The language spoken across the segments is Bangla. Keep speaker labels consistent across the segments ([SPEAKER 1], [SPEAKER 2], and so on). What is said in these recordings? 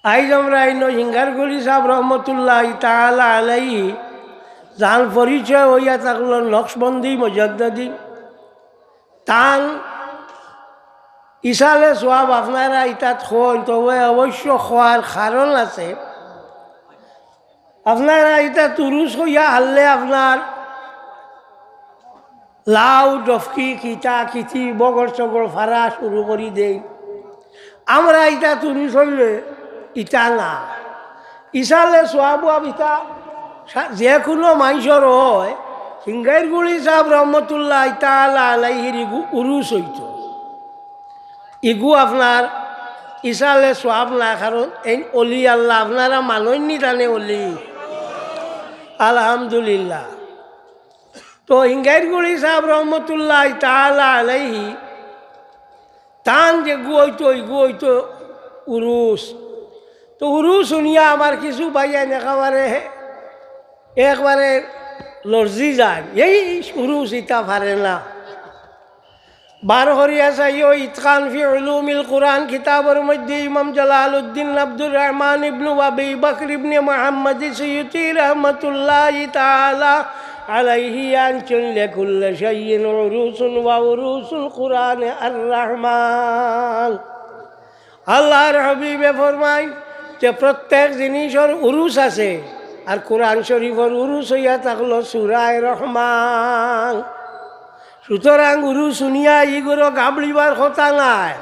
[SPEAKER 1] আইজ আমরা আইন হিঙ্গারগুলি সাহেব রহমতুল্লাহ তাআলা আলাইহি যার পরিচয় হইয়া থাকল নকশবন্দি মুজাদ্দিদি তান ইসালে সোয়াব আপনারা ইতাত খোন তবে অবশ্য খোয়ার কারণ আছে। আপনারা ইতা তুরুস হইয়া হারলে আপনার লাউ ডফকি কিতা কিতি বগর চগর ফারা শুরু করি দেই। আমরা ইটা তুরুস হইলে ইটা না ইসালে সোয়াব ইতা যে কোনো মানুষের হয় হিঙ্গাইরগুলি সাহেব রহমতুল্লাহ তাআলা আলাইহির ইগু উরুস হইত ইগু আপনার ইসালে সোয়াব না কারণ এই অলি আল্লাহ আপনারা মাননি জানে অলি আলহামদুলিল্লাহ। তো হিঙ্গাইরগুলি সাহেব রহমতুল্লাহ তাআলা আলাইহি তান যে গু হইতো উরুস। তো উরুস শুনিয়া আমার কিছু ভাইয়া একবারে লর্জি যায় এই উরুস ইতা পারে না। বার হরিয়া চাইও ইতকান ফি উলুমিল কুরআন কিতাবের মধ্যে ইমাম জালালউদ্দিন আব্দুর রহমান ইবনে আবি বকর ইবনে মুহাম্মদ সুয়ুতি রাহমাতুল্লাহি তাআলা আলাইহি আনচুন লিকুল্লি শাইইন উরুসুন ওয়া উরুসুল কুরআন আর রহমান। আল্লাহর হাবিবে ফরমায় যে প্রত্যেক জিনিসের উরুস আছে আর কোরআন শরীফের উরুস হইয়া থাকলো সূরা রহমান। সুতরাং উরুস শুনিয়া ইগুলো গাবড়িবার কথা নাই।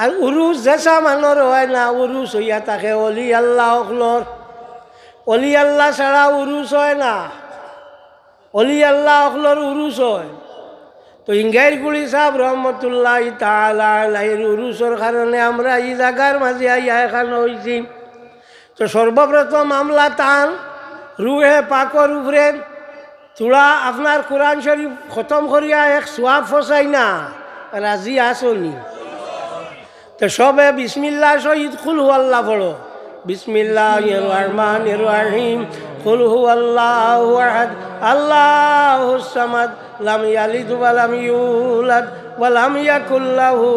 [SPEAKER 1] আর উরুস যেসা মানর হয় না উরুস হইয়া থাকে অলি আল্লাহ অখলর। অলি আল্লাহ ছাড়া উরুস হয় না, অলি আল্লাহ অখলর উরুস হয়। তো হিঙ্গাইরগুলি সাহেব রহমতুল্লাহ তাআলা আলাইহির উরুসের কারণে আমরা এই জায়গার মাঝে আইয়া এখানে হয়েছি। তো সর্বপ্রথম আমলা তান রুহে পাকর উপরে তোরা আপনার কোরআন শরীফ খতম করিয়া এক সোয়াব ফসাই না রাজি আসনি। তো সবে বিসমিল্লাহ শহীদ কুল হু আল্লাহ পড়ো। বিসমিল্লাহির রহমানির রহিম কুল হু আল্লাহু আহাদ আল্লাহুস সামাদ লাম ইয়ালিদ ওয়া লাম ইউলাদ ওয়া লাম ইয়াকুল লাহু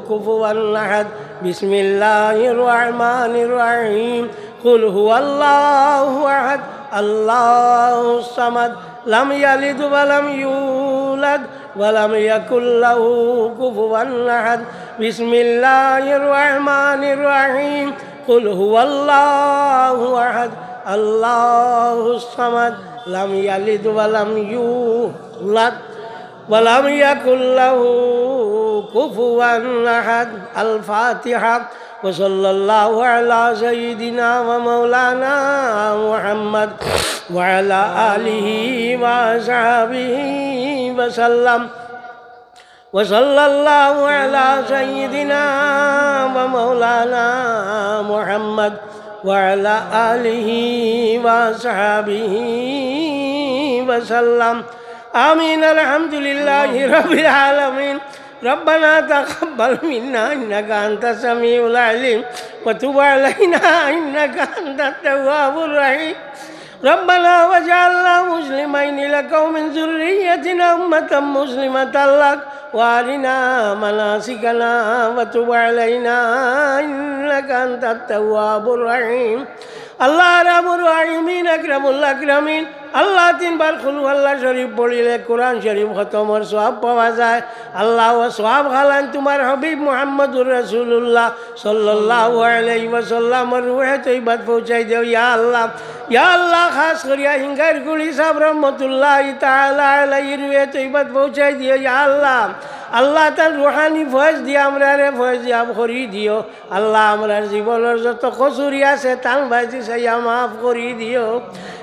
[SPEAKER 1] কুফুয়ান আহাদ। বিসমিল্লাহির রহমানির রহিম কুল হু আল্লাহু আহাদ আল্লাহুস সামাদ লাম ইয়ালিদ ওয়া লাম ইউলাদ ওয়া লাম ইয়াকুল লাহু কুফুয়ান আহাদ। বিসমিল্লাহির রহমানির রহিম কুল হুয়াল্লাহু আহাদ আল্লাহুস সামাদ লাম ইয়ালিদ ওয়া লাম ইউলাদ ওয়া লাম ইয়াকুল লাহু কুফুয়ান আহাদ। আল ফাতিহা। ওয়া সাল্লাল্লাহু আলা সাইয়্যিদিনা ওয়া মাওলানা মুহাম্মদ ওয়া আলা আলিহি ওয়া সাহবিহি ওয়া সাল্লাম। وصلى الله على سيدنا ومولانا محمد وعلى آله وصحبه وسلم آمين الحمد لله رب العالمين ربنا تقبل منا إنك أنت السميع العليم وتب علينا إنك أنت التواب الرحيم ربنا واجعلنا مسلمين لك ومن ذريتنا أمة مسلمة لك وارنا مناسكنا وتب علينا إنك أنت التواب الرحيم আল্লাহ রাব্বুর রাহিমিন আকরামুল আকরামিন। আল্লাহ তিনবার কুল আল্লাহ শরীফ পড়িলে কোরআন শরীফ খতমের সওয়াব পাওয়া যায়। আল্লাহ ও সওয়াব খালান তোমার হাবিব মুহাম্মদুর রাসূলুল্লাহ সাল্লাল্লাহু আলাইহি ওয়াসাল্লামের রূহে তৈবাত পৌঁছাই দেও ইয়া আল্লাহ। ইয়া আল্লাহ খাস করিয়া হিঙ্গাইরগুলি সাহেব রহমতুল্লাহ তাআলা আলাইহির রূহে তৈবাত পৌঁছাই দিও ইয়া আল্লাহ। আল্লাহ তার রুহানি ফয়েজ দিয়ে আমরা ফয়েজ আব করি দিও আল্লাহ। আমরার জীবনের যত কসুরি আছে তান ভাইজি সাইয়া মাফ করি দিও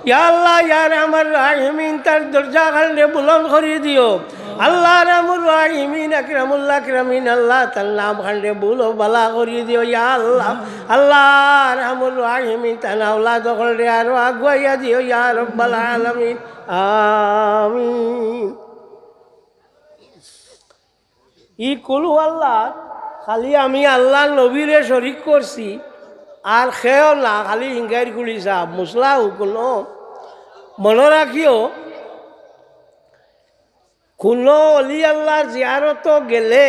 [SPEAKER 1] ইয়া আল্লাহ। ইয়ার আমার রাহিমিন তার দরজা খানে বুলন্দ করি দিও আল্লাহ। রামুর রাহিমিন আকরামুল আকরামিন আল্লাহ তার নাম খানে বুলো বালা করি দিও ইয়া আল্লাহ। আল্লাহ রামুর রাহিমিন তার আওলাদ খলে আরো আগুয়াইয়া দিও ইয়া রব্বাল আলামিন আমিন। ই কুল আল্লাহ খালি আমি আল্লাহ নবীরে শরিক করছি আর খেয়েও না খালি হিঙ্গাইরগুলি সাহেব মুসলা কোনো মনে রাখিও কোনো অলি আল্লাহ জিয়ারত গেলে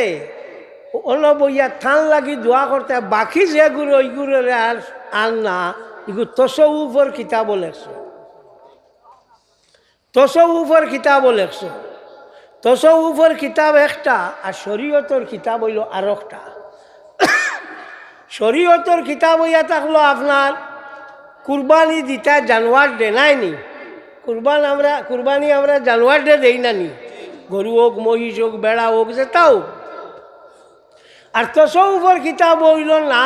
[SPEAKER 1] অন্য বইয়া থান লাগি দোয়া করতে বাকি যেগুলো ওইগুলো আর না এগুলো তসউফর কিতাব লেখছো তসউফর কিতাব লেখছো তসউফর কিতাব একটা আর শরীয়তর কিতাব হইল আর একটা শরীয়তর কিতাব হইয়া থাকলো আপনার কুরবানি দিতা জানোয়ার দে নাইনি কুরবানি আমরা জানোয়ার দে দেই নানি গরু হোক মহিষ হোক বেড়া হোক যে তাও আর তসউফর কিতাব হইল না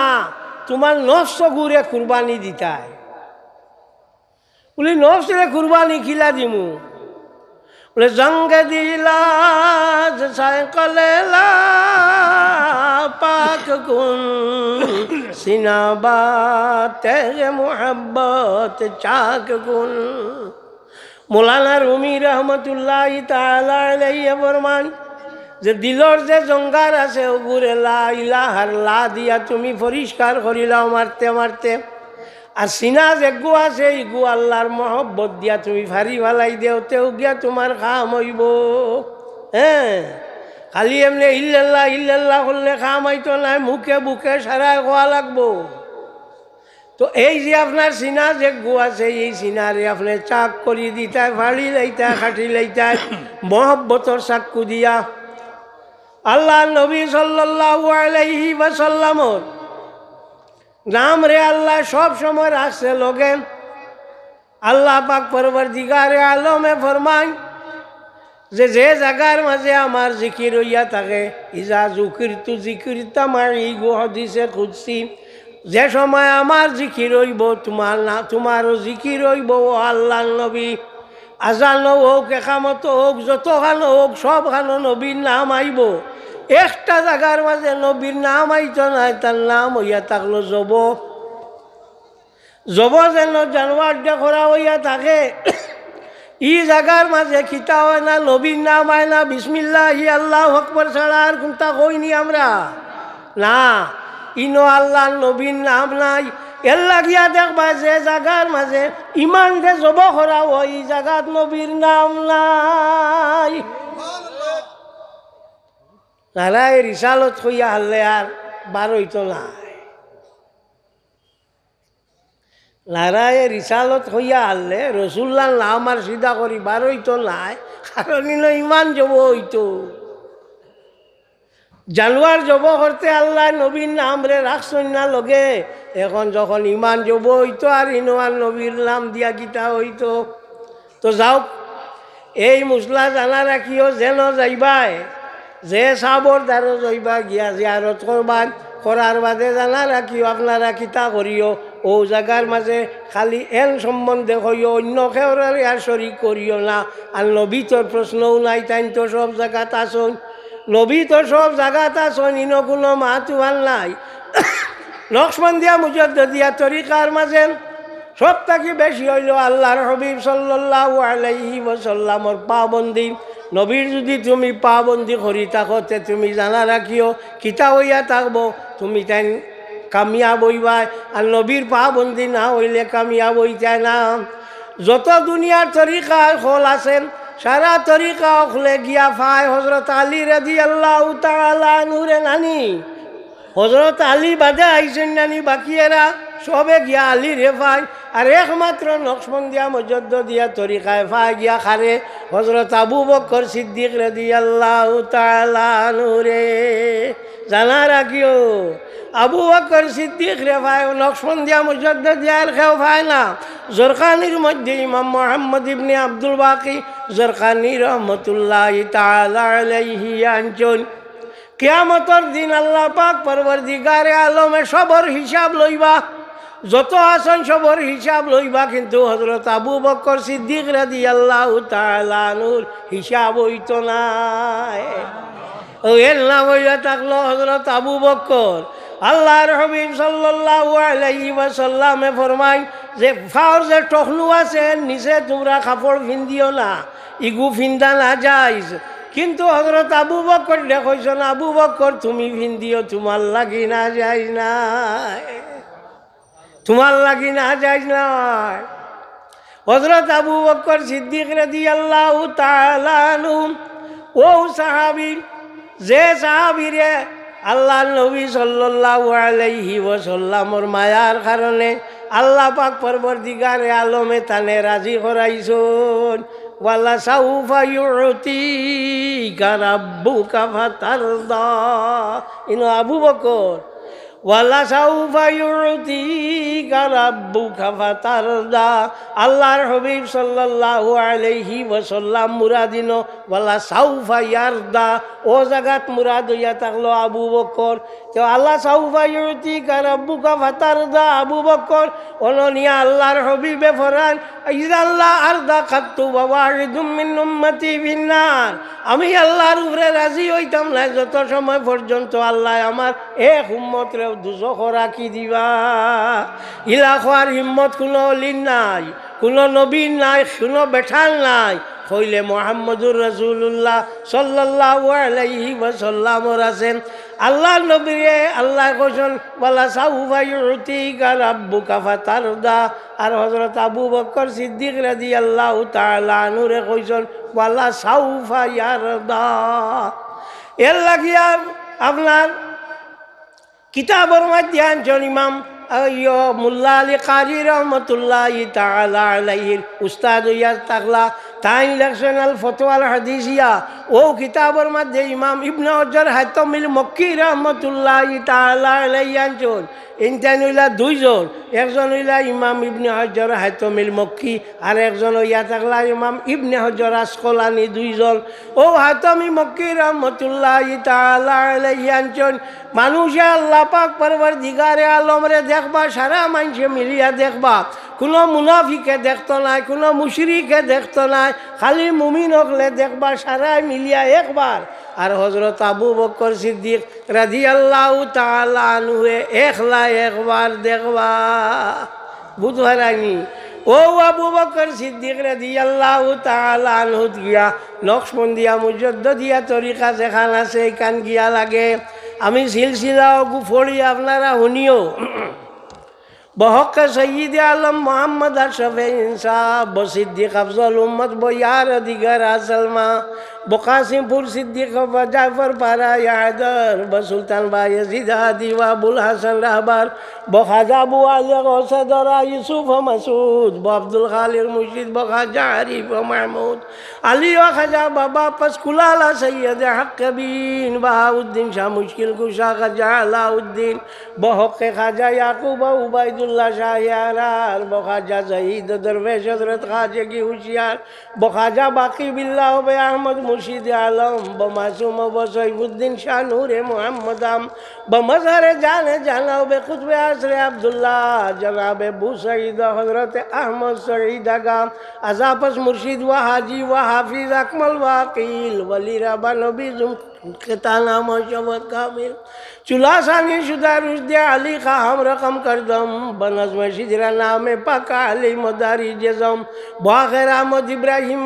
[SPEAKER 1] তোমার নফস গুড়ে কুরবানি দিতায় বলি নফসরে কুরবানি খিলা দিমু বলে জঙ্গ দিলা সাইকলেলা পাক কুন সিনাবাত মোহাব্বত চাক কুন মৌলানা রুমি রহমতুল্লাহ তাআলা আলাইহি ফরমান যে দিলর যে জঙ্গার আছে ওগুরে লা ইলাহার লা দিয়া তুমি পরিষ্কার করিলাও মারতে মারতে আর সিনা যেগু আছে ইগু আল্লাহর মহব্বত দিয়া তুমি ফারি ভালাই দেও তেও গিয়া তোমার খাম হইব হ্যাঁ খালি এমনি ইল্লাল্লাহ ইল্লাল্লাহ করলে খাম হইতো নাই মুখে বুকে সারায় খোয়া লাগবো তো এই যে আপনার সিনা যেগু আছে এই সিনারে আপনি চাক করি দিতায় ফাড়ি লাইতায় খাটি লাইতায় মহব্বতর চাক্কু দিয়া আল্লাহ নবী সাল্লাল্লাহু আলাইহি ওয়াসাল্লামর নাম রে আল্লাহ সব সময় রাখছে লোকে আল্লাহ পাক পরবর্তীকারে আলমে ফরমায় যে জায়গার মাঝে আমার জিকির হইয়া থাকে ইজা যুকিরতু যিকরিতা মাই গো হাদিসে কুদসি যে সময় আমার জিকির হইব তোমারও জিকির হইব ও আল্লাহ নবী আজানো হোক একামত হোক যতখানো হোক সবখানো নবীর নাম আইব একটা জায়গার মাঝে নবীর নাম আইতো নাই তার নাম হইয়া থাকলো জব যেন জানোয়ার দেখরা হইয়া থাকে ই জায়গার মাঝে খিতা হয় না নবীর নাম আয় না বিসমিল্লাহি আল্লাহু আকবার ছাড়া আর কোনটা কইনি আমরা না ইনো আল্লাহ নবীর নাম নাই এর লাগিয়া দেখবা যে জায়গার মাঝে ইমান দে জব করা হয় এই জায়গাত নবীর নাম নাই নারায় রিসালত হইয়া হারলে আর বার হইতো নাই নারায় রিসালত হইয়া হারলে রসুল্লাহ নাম আর সিধা করি বার হইতো নাই কারণ ইমান জব হইতো জানোয়ার জব করতে আল্লাহ নবীর নাম রে রাখছেন না লগে এখন যখন ইমান জব হইতো আর ইনোয়ার নবীর নাম দিয়া গীতা হইতো তো যাও এই মুসলা জানা রাখিও যেন যাইবাই যে সাবর দ্বারা যাইবা গিয়া জিয়ারত করবার করার বাদে জানা রাখিও আপনারা কিতা করিও ও জায়গার মাঝে খালি এন সম্বন্ধে হইও অন্য খেয়ার আর শরিক করিও না আর নবী তোর প্রশ্নও নাই তাই তো সব জায়গাত আসন নবী তো সব জায়গাত আসন ইন কোনো মাতুয়াল নাই লক্ষ্মণ দিয়া মুজদ্দিয়া তরিকার মাঝে সব থেকে বেশি হইল আল্লাহর হাবিব সাল্লাল্লাহু আলাইহি ওয়াসাল্লামর পাবন্দি নবীর যদি তুমি পাবন্দি করি থাকতে তুমি জানা রাখিও কিতা হইয়া থাকবো তুমি তাই কামিয়াব হইবাই আর নবীর পাবন্দি না হইলে কামিয়াব হইতে না যত দুনিয়ার তরিকা হল আছেন সারা তরিকা হলে গিয়া ফায় হজরত আলী রাদিয়াল্লাহু তাআলা আনহুরে নানি হজরত আলী বাদে আইসেন নানি বাকি এরা সবে গিয়া আলী রে ফাই আর একমাত্র নকশবন্দিয়া মুজদ্দিয়া তরিকায় ফাই গিয়া খারে হজরত আবু বকর সিদ্দিক রাদিয়াল্লাহু তাআলা আনহু রে জানা রাখিও আবু বকর সিদ্দিক রে ফাই নকশবন্দিয়া মুজদ্দিয়ার খেও ফাই না জরকানির মধ্যে ইমাম মুহাম্মদ ইবনে আব্দুল বাকি জরকানি রহমতুল্লাহি তাআলা আলাইহি আনজন কিয়ামতের দিন আল্লাহ পাক পরবর্তীকারে আলমে সবর হিসাব লইবা যত আসন সবর হিসাব লইবা কিন্তু হযরত আবু বকর সিদ্দিক রাদিয়াল্লাহু তাআলা আনহুর হিসাব হইতো না ও এর নাম হইয়া থাকলো হযরত আবু বকর আল্লাহর হাবিব সাল্লাল্লাহু আলাইহি ওয়াসাল্লামে ফরমায় যে ফাওর যে টখলু আছে নিচে তোমরা কাপড় পিন্দিও না ইগু ফিন্দা না যাইজ কিন্তু হযরত আবু বকর দেখইছেন আবু বকর তুমি ভিন্দিও তোমার লাগি না যাই না তোমার লাগি না যাই না হযরত আবু বকর সিদ্দিক রাদিয়াল্লাহু তাআলা আনহু ও সাহাবী যে সাহাবীরে আল্লাহ নবী সাল্লাল্লাহু আলাইহি ওয়াসাল্লামর মায়ার কারণে আল্লাহ পাক পরবর্তীকারে আলমে তানে রাজি করাইছুন ওয়ালা সাউফা ইউতিকা রাব্বুকা ফাতারদা ইনো আবু বকর ওয়ালা সাউফা ইউতিকা রাব্বুকা ফাতারদা আল্লাহর হাবিব সাল্লাল্লাহু আলাইহি ওয়াসাল্লাম মুরাদিনো ওয়ালা সাউফা ইয়ারদা ও জাগাত মুরাদ হইয়া থাকলো আবু বকর তো আল্লাহ সাউফা ইউতিকা রাব্বুকা ফাতারদা আবু বকর অননিয়া আল্লাহর হাবিবে ফরান ইজাল্লাহ আরদা খাত্তু ওয়ারিদুম মিন উম্মতি ফিন্নার আমি আল্লাহর উপরে রাজি হইতাম না যত সময় পর্যন্ত আল্লাহ আমার এক উম্মতরে দুজখ রাখি দিবা ইলা খোয়ার হিম্মত কোনো অলিন নাই কোনো নবীন নাই কোনো বেঠাল নাই হইলে মুহাম্মদুর রাসূলুল্লাহ সাল্লাল্লাহু আলাইহি ওয়াসাল্লামর আছেন আল্লাহ নবীরে আল্লাহ কইছেন ওয়ালা সাউফা ইউতিকা রাব্বুকা ফাতারদা আর হযরত আবু বকর সিদ্দিক রাদিয়াল্লাহু তাআলা আনহুরে কইছেন ওয়ালা সাউফা ইয়ারদা এর লাগিয়া আপনার কিতাবের মধ্যে আনছেন ইমাম মুল্লা আলী কারি রহমতুল্লাহি তাআলা আলাইহির উস্তাদ হইয়া থাকলা তাই লেখছেন আল ফতোয়াল হাদিসিয়া ও কিতাবের মধ্যে ইমাম ইবনে হজর হাতমিল মক্কি রহমতুল্লাহি তাআলা আলাইহি আনছেন ইনটান হইলা দুইজন একজন হইলা ইমাম ইবনে হজর হাতমিল মক্কি আর একজন হইয়া থাকলা ইমাম ইবনে হজর আসকলানি দুইজন ও হাতমি মক্কি রহমতুল্লাহি তাআলা আলাইহি আনছেন মানুষে আল্লাহ পাক পরবর্তীকারে আলমরে দেখবা সারা মানুষে মিলিয়া দেখবা কোনো মুনাফিকে দেখতো নাই কোনো মুশরিকে দেখতো নাই খালি মুমিন হকলে দেখবা সারাই মিলিয়া একবার আর হযরত আবু বকর সিদ্দিক রাদিয়াল্লাহু তাআলা আনহু একলা একবার দেখবা বুঝবারানি ও আবু বকর সিদ্দিক রাদিয়াল্লাহু তাআলা আনহু গিয়া নকশবন্দিয়া মুজাদ্দিদিয়া তরিকা যেখান আছে এখান গিয়া লাগে আমি সিলসিলা গুফড়ি আপনারা শুনিও বহক সঈদ আলম মোহাম্মদ আশরাফে ইনসাফ বসিদ্দিক আফজল উম্মত বয়ার দিগার আসলমা বকাসিমপুর সিদ্দিক জাফর পারা ইয়াদর বসুলতান বায়েজিদ আদি আবুল হাসান রাহবার বখাজা আবু আলী ওসদরা ইউসুফ মাসুদ আব্দুল খালিক মুর্শিদ বখাজা আরিফ মাহমুদ আলী ও খাজা বাবা পসকুলালা সৈয়দ হকবিন বাহাউদ্দিন শাহ মুশকিল কুশা খাজা আলাউদ্দিন বহক খাজা ইয়াকুব উবাইদুল্লাহ শাহয়ার বখাজা শহীদ দরবেশ হযরত খাজা কি হুশিয়ার বখাজা বাকি বিল্লাহ বে আহমদ মুর্শিদ আলম বমাসুম বসইফুদ্দিন শাহ নূরে মুহাম্মদাম বমজহরে জানে জানাও বে খুতবে আসরে আব্দুল্লাহ জনাবে বুসাইদ হযরত আহমদ সঈদ আগাম আজাপস মুর্শিদ ওয়া হাজি ওয়া হাফিজ আকমল ওয়াকিল ওয়ালি রাবা নবী জুম কেতানা মশবত কামিল चुलासानी शुदा रुशदे अली का हम रकम कर दम बनज़्म शिजरा नामे पाका अली मदारी जज़म बाग़िर अहमद इब्राहिम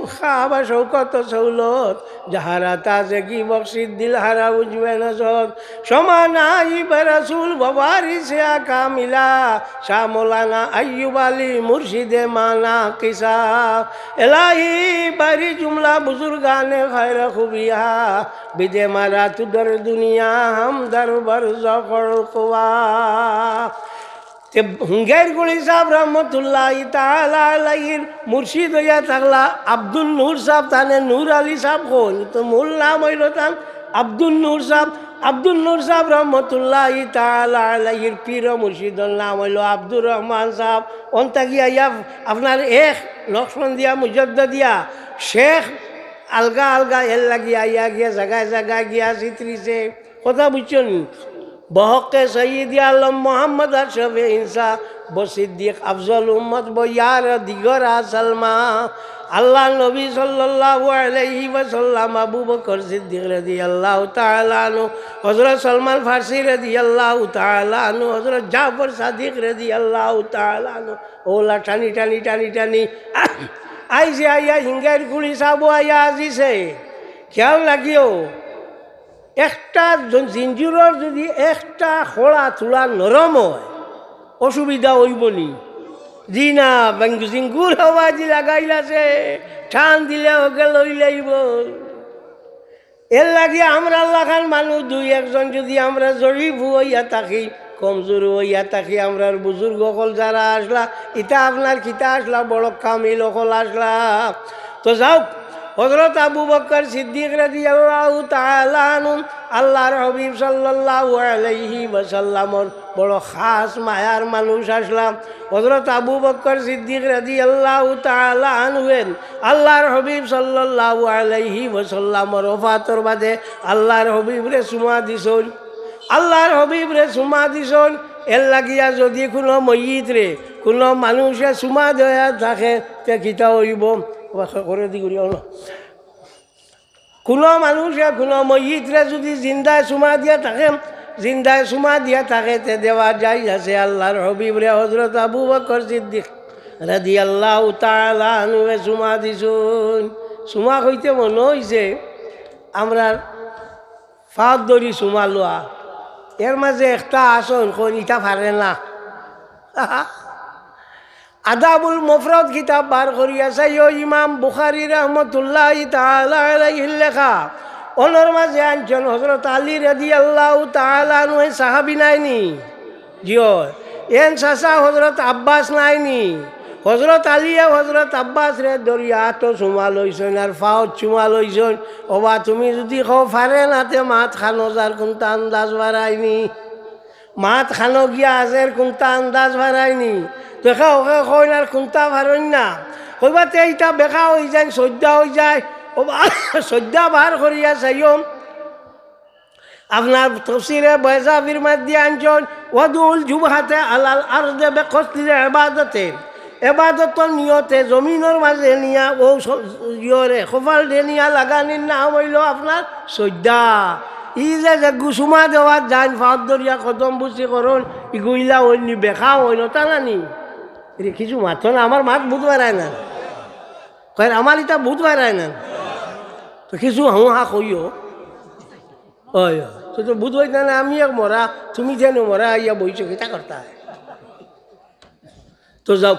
[SPEAKER 1] ख़ाब शौकत सौलत जहारा ताज़गी बख्शिद दिल हरा उज्वे नज़र शमा नाइब रसूल ववारिस आका मिला शाह मौलाना अय्यूब अली मुर्शिद माना किसा इलाही बारी जुमला बुजुर्गाने खैर खुबिया बिदे मारा तु दर दुनिया हम दरबार ज़क़रक़वा ते हुंगेर गुली साहब रहमतुल्लाहि ताला अलैहि मुर्शिद होया थाकला अब्दुल नूर साहब थाने नूर अली साहब कोन तो मूल नाम हইল তার अब्दुल नूर साहब रहमतुल्लाहि ताला अलैहि पीर मुर्शिदर नाम हইল আব্দুর রহমান साहब অন্তা গিয়া আপনার এক নকশবন্দিয়া মুজাদ্দিদিয়া শেখ अलगा अलगा एल लगी आया गया जगह जगह गया सितरी से কথা বুঝছেন বহকে সঈদ আলম মোহাম্মদ আশরাফ ইনসা বসিদ্দিক আফজল উম্মত বয়ার দিগর আসলমা আল্লাহ নবী সাল্লাল্লাহু আলাইহি ওয়াসাল্লাম আবু বকর সিদ্দিক রাদিয়াল্লাহু তাআলা আনহু হযরত সলমান ফারসি রাদিয়াল্লাহু তাআলা আনহু হযরত জাফর সাদিক রাদিয়াল্লাহু তাআলা আনহু ওলা টানি টানি টানি টানি আইসে আইয়া হিঙ্গার গুলি সাবো আইয়া আজিছে খেয়াল লাগিও একটা জিঞ্জিরর যদি একটা খোলা তুলা নরম হয় অসুবিধা হইবনি জি না জিঙ্গুর আওয়াজি লাগাইলাছে টান দিলে ওকে লই লাইব এর লাগে আমরা আল্লাহ খান মানুষ দুই একজন যদি আমরা জরিফ হইয়া থাকি কমজোর হইয়া থাকি আমরা বুজুর্গ হল যারা আসলা ইটা আপনার কিতা আসলা বড় কামিল হল আসলা তো যাও হযরত আবু বকর সিদ্দিক রাদিয়াল্লাহু তাআলা আনহু আল্লাহর হাবিব সাল্লাল্লাহু আলাইহি ওয়াসাল্লামর বড় খাস মায়ার মানুষ আসলাম হযরত আবু বকর সিদ্দিক রাদিয়াল্লাহু তাআলা আনহু আল্লাহর হাবিব সাল্লাল্লাহু আলাইহি ওয়াসাল্লামর ওফাতর বাদে আল্লাহর হাবিবরে সুমা দিছন আল্লাহর হাবিবরে সুমা দিছন এর লাগিয়া যদি কোনো ময়িত রে কোনো মানুষে সুমা দেয়া থাকে তে কিতা হইব করে দি করি কোনো মানুষে কোনো ময়িতরে যদি জিন্দায় সুমা দিয়া থাকে জিন্দায় সুমা দিয়া থাকে তে দেওয়া যাই আছে আল্লাহর হাবিবরে হযরত আবু বকর সিদ্দিক রাদিয়াল্লাহু তাআলা আনহু সুমা দিছুন সুমা হইতে মনে হইছে আমরা ফাঁদ ধরি সুমা লোয়া এর মাঝে একটা আসন কোন ইটা পারে না আদাবুল মুফরাদ কিতাব বার করিয়াছে ইমাম বুখারী রাহমাতুল্লাহি তাআলা আলাইহি লেখা ওনার মাঝে আনছেন হযরত আলী রাদিয়াল্লাহু তাআলা আনহু সাহাবী নাইনি জিও এন চাচা হযরত আব্বাস নাইনি হযরত আলী হযরত আব্বাস রে দরিয়া তো চুমা লইছেন আর ফাওত চুমা লইছেন ওবা তুমি যদি কও পারে নাতে মাত খানো যার কোনটা আন্দাজ বাড়াইনি মাত খানো গিয়া আজের কোনটা আন্দাজ বাড়াইনি দেখা ওকে কইন আর কোনটা পারেন না কইবাতে এইটা বেকা হয়ে যায় শ্রদ্ধা হয়ে যায় ও শ্রদ্ধা বার করিয়া চাইম আপনার তফসিরে বয়জাবির মধ্যে আনছেন ওয়াদুল জুবহাতে আলাল আরদে বেকসলিল ইবাদতে এবাদতর নিয়তে জমিনের মাঝে নিয়া ও ইয়রে কপাল দিয়ে নিয়া লাগানির নাম হইল আপনার শ্রদ্ধা ই যে গুসুমা দেওয়ার যান ফাঁদ দরিয়া কদম বুঝি করুন ইগুইলা হইনি বেখা হইল তা নানি রে কিছু মাথো না আমার মাত বুধ বাড়ায় না কয় আমার ইটা বুধ বাড়ায় না তো কিছু হুঁ হা কইও ওই তো বুধ হইতে না আমি এক মরা তুমি যেন মরা ইয়া বইছো কিতা করতা তো যাও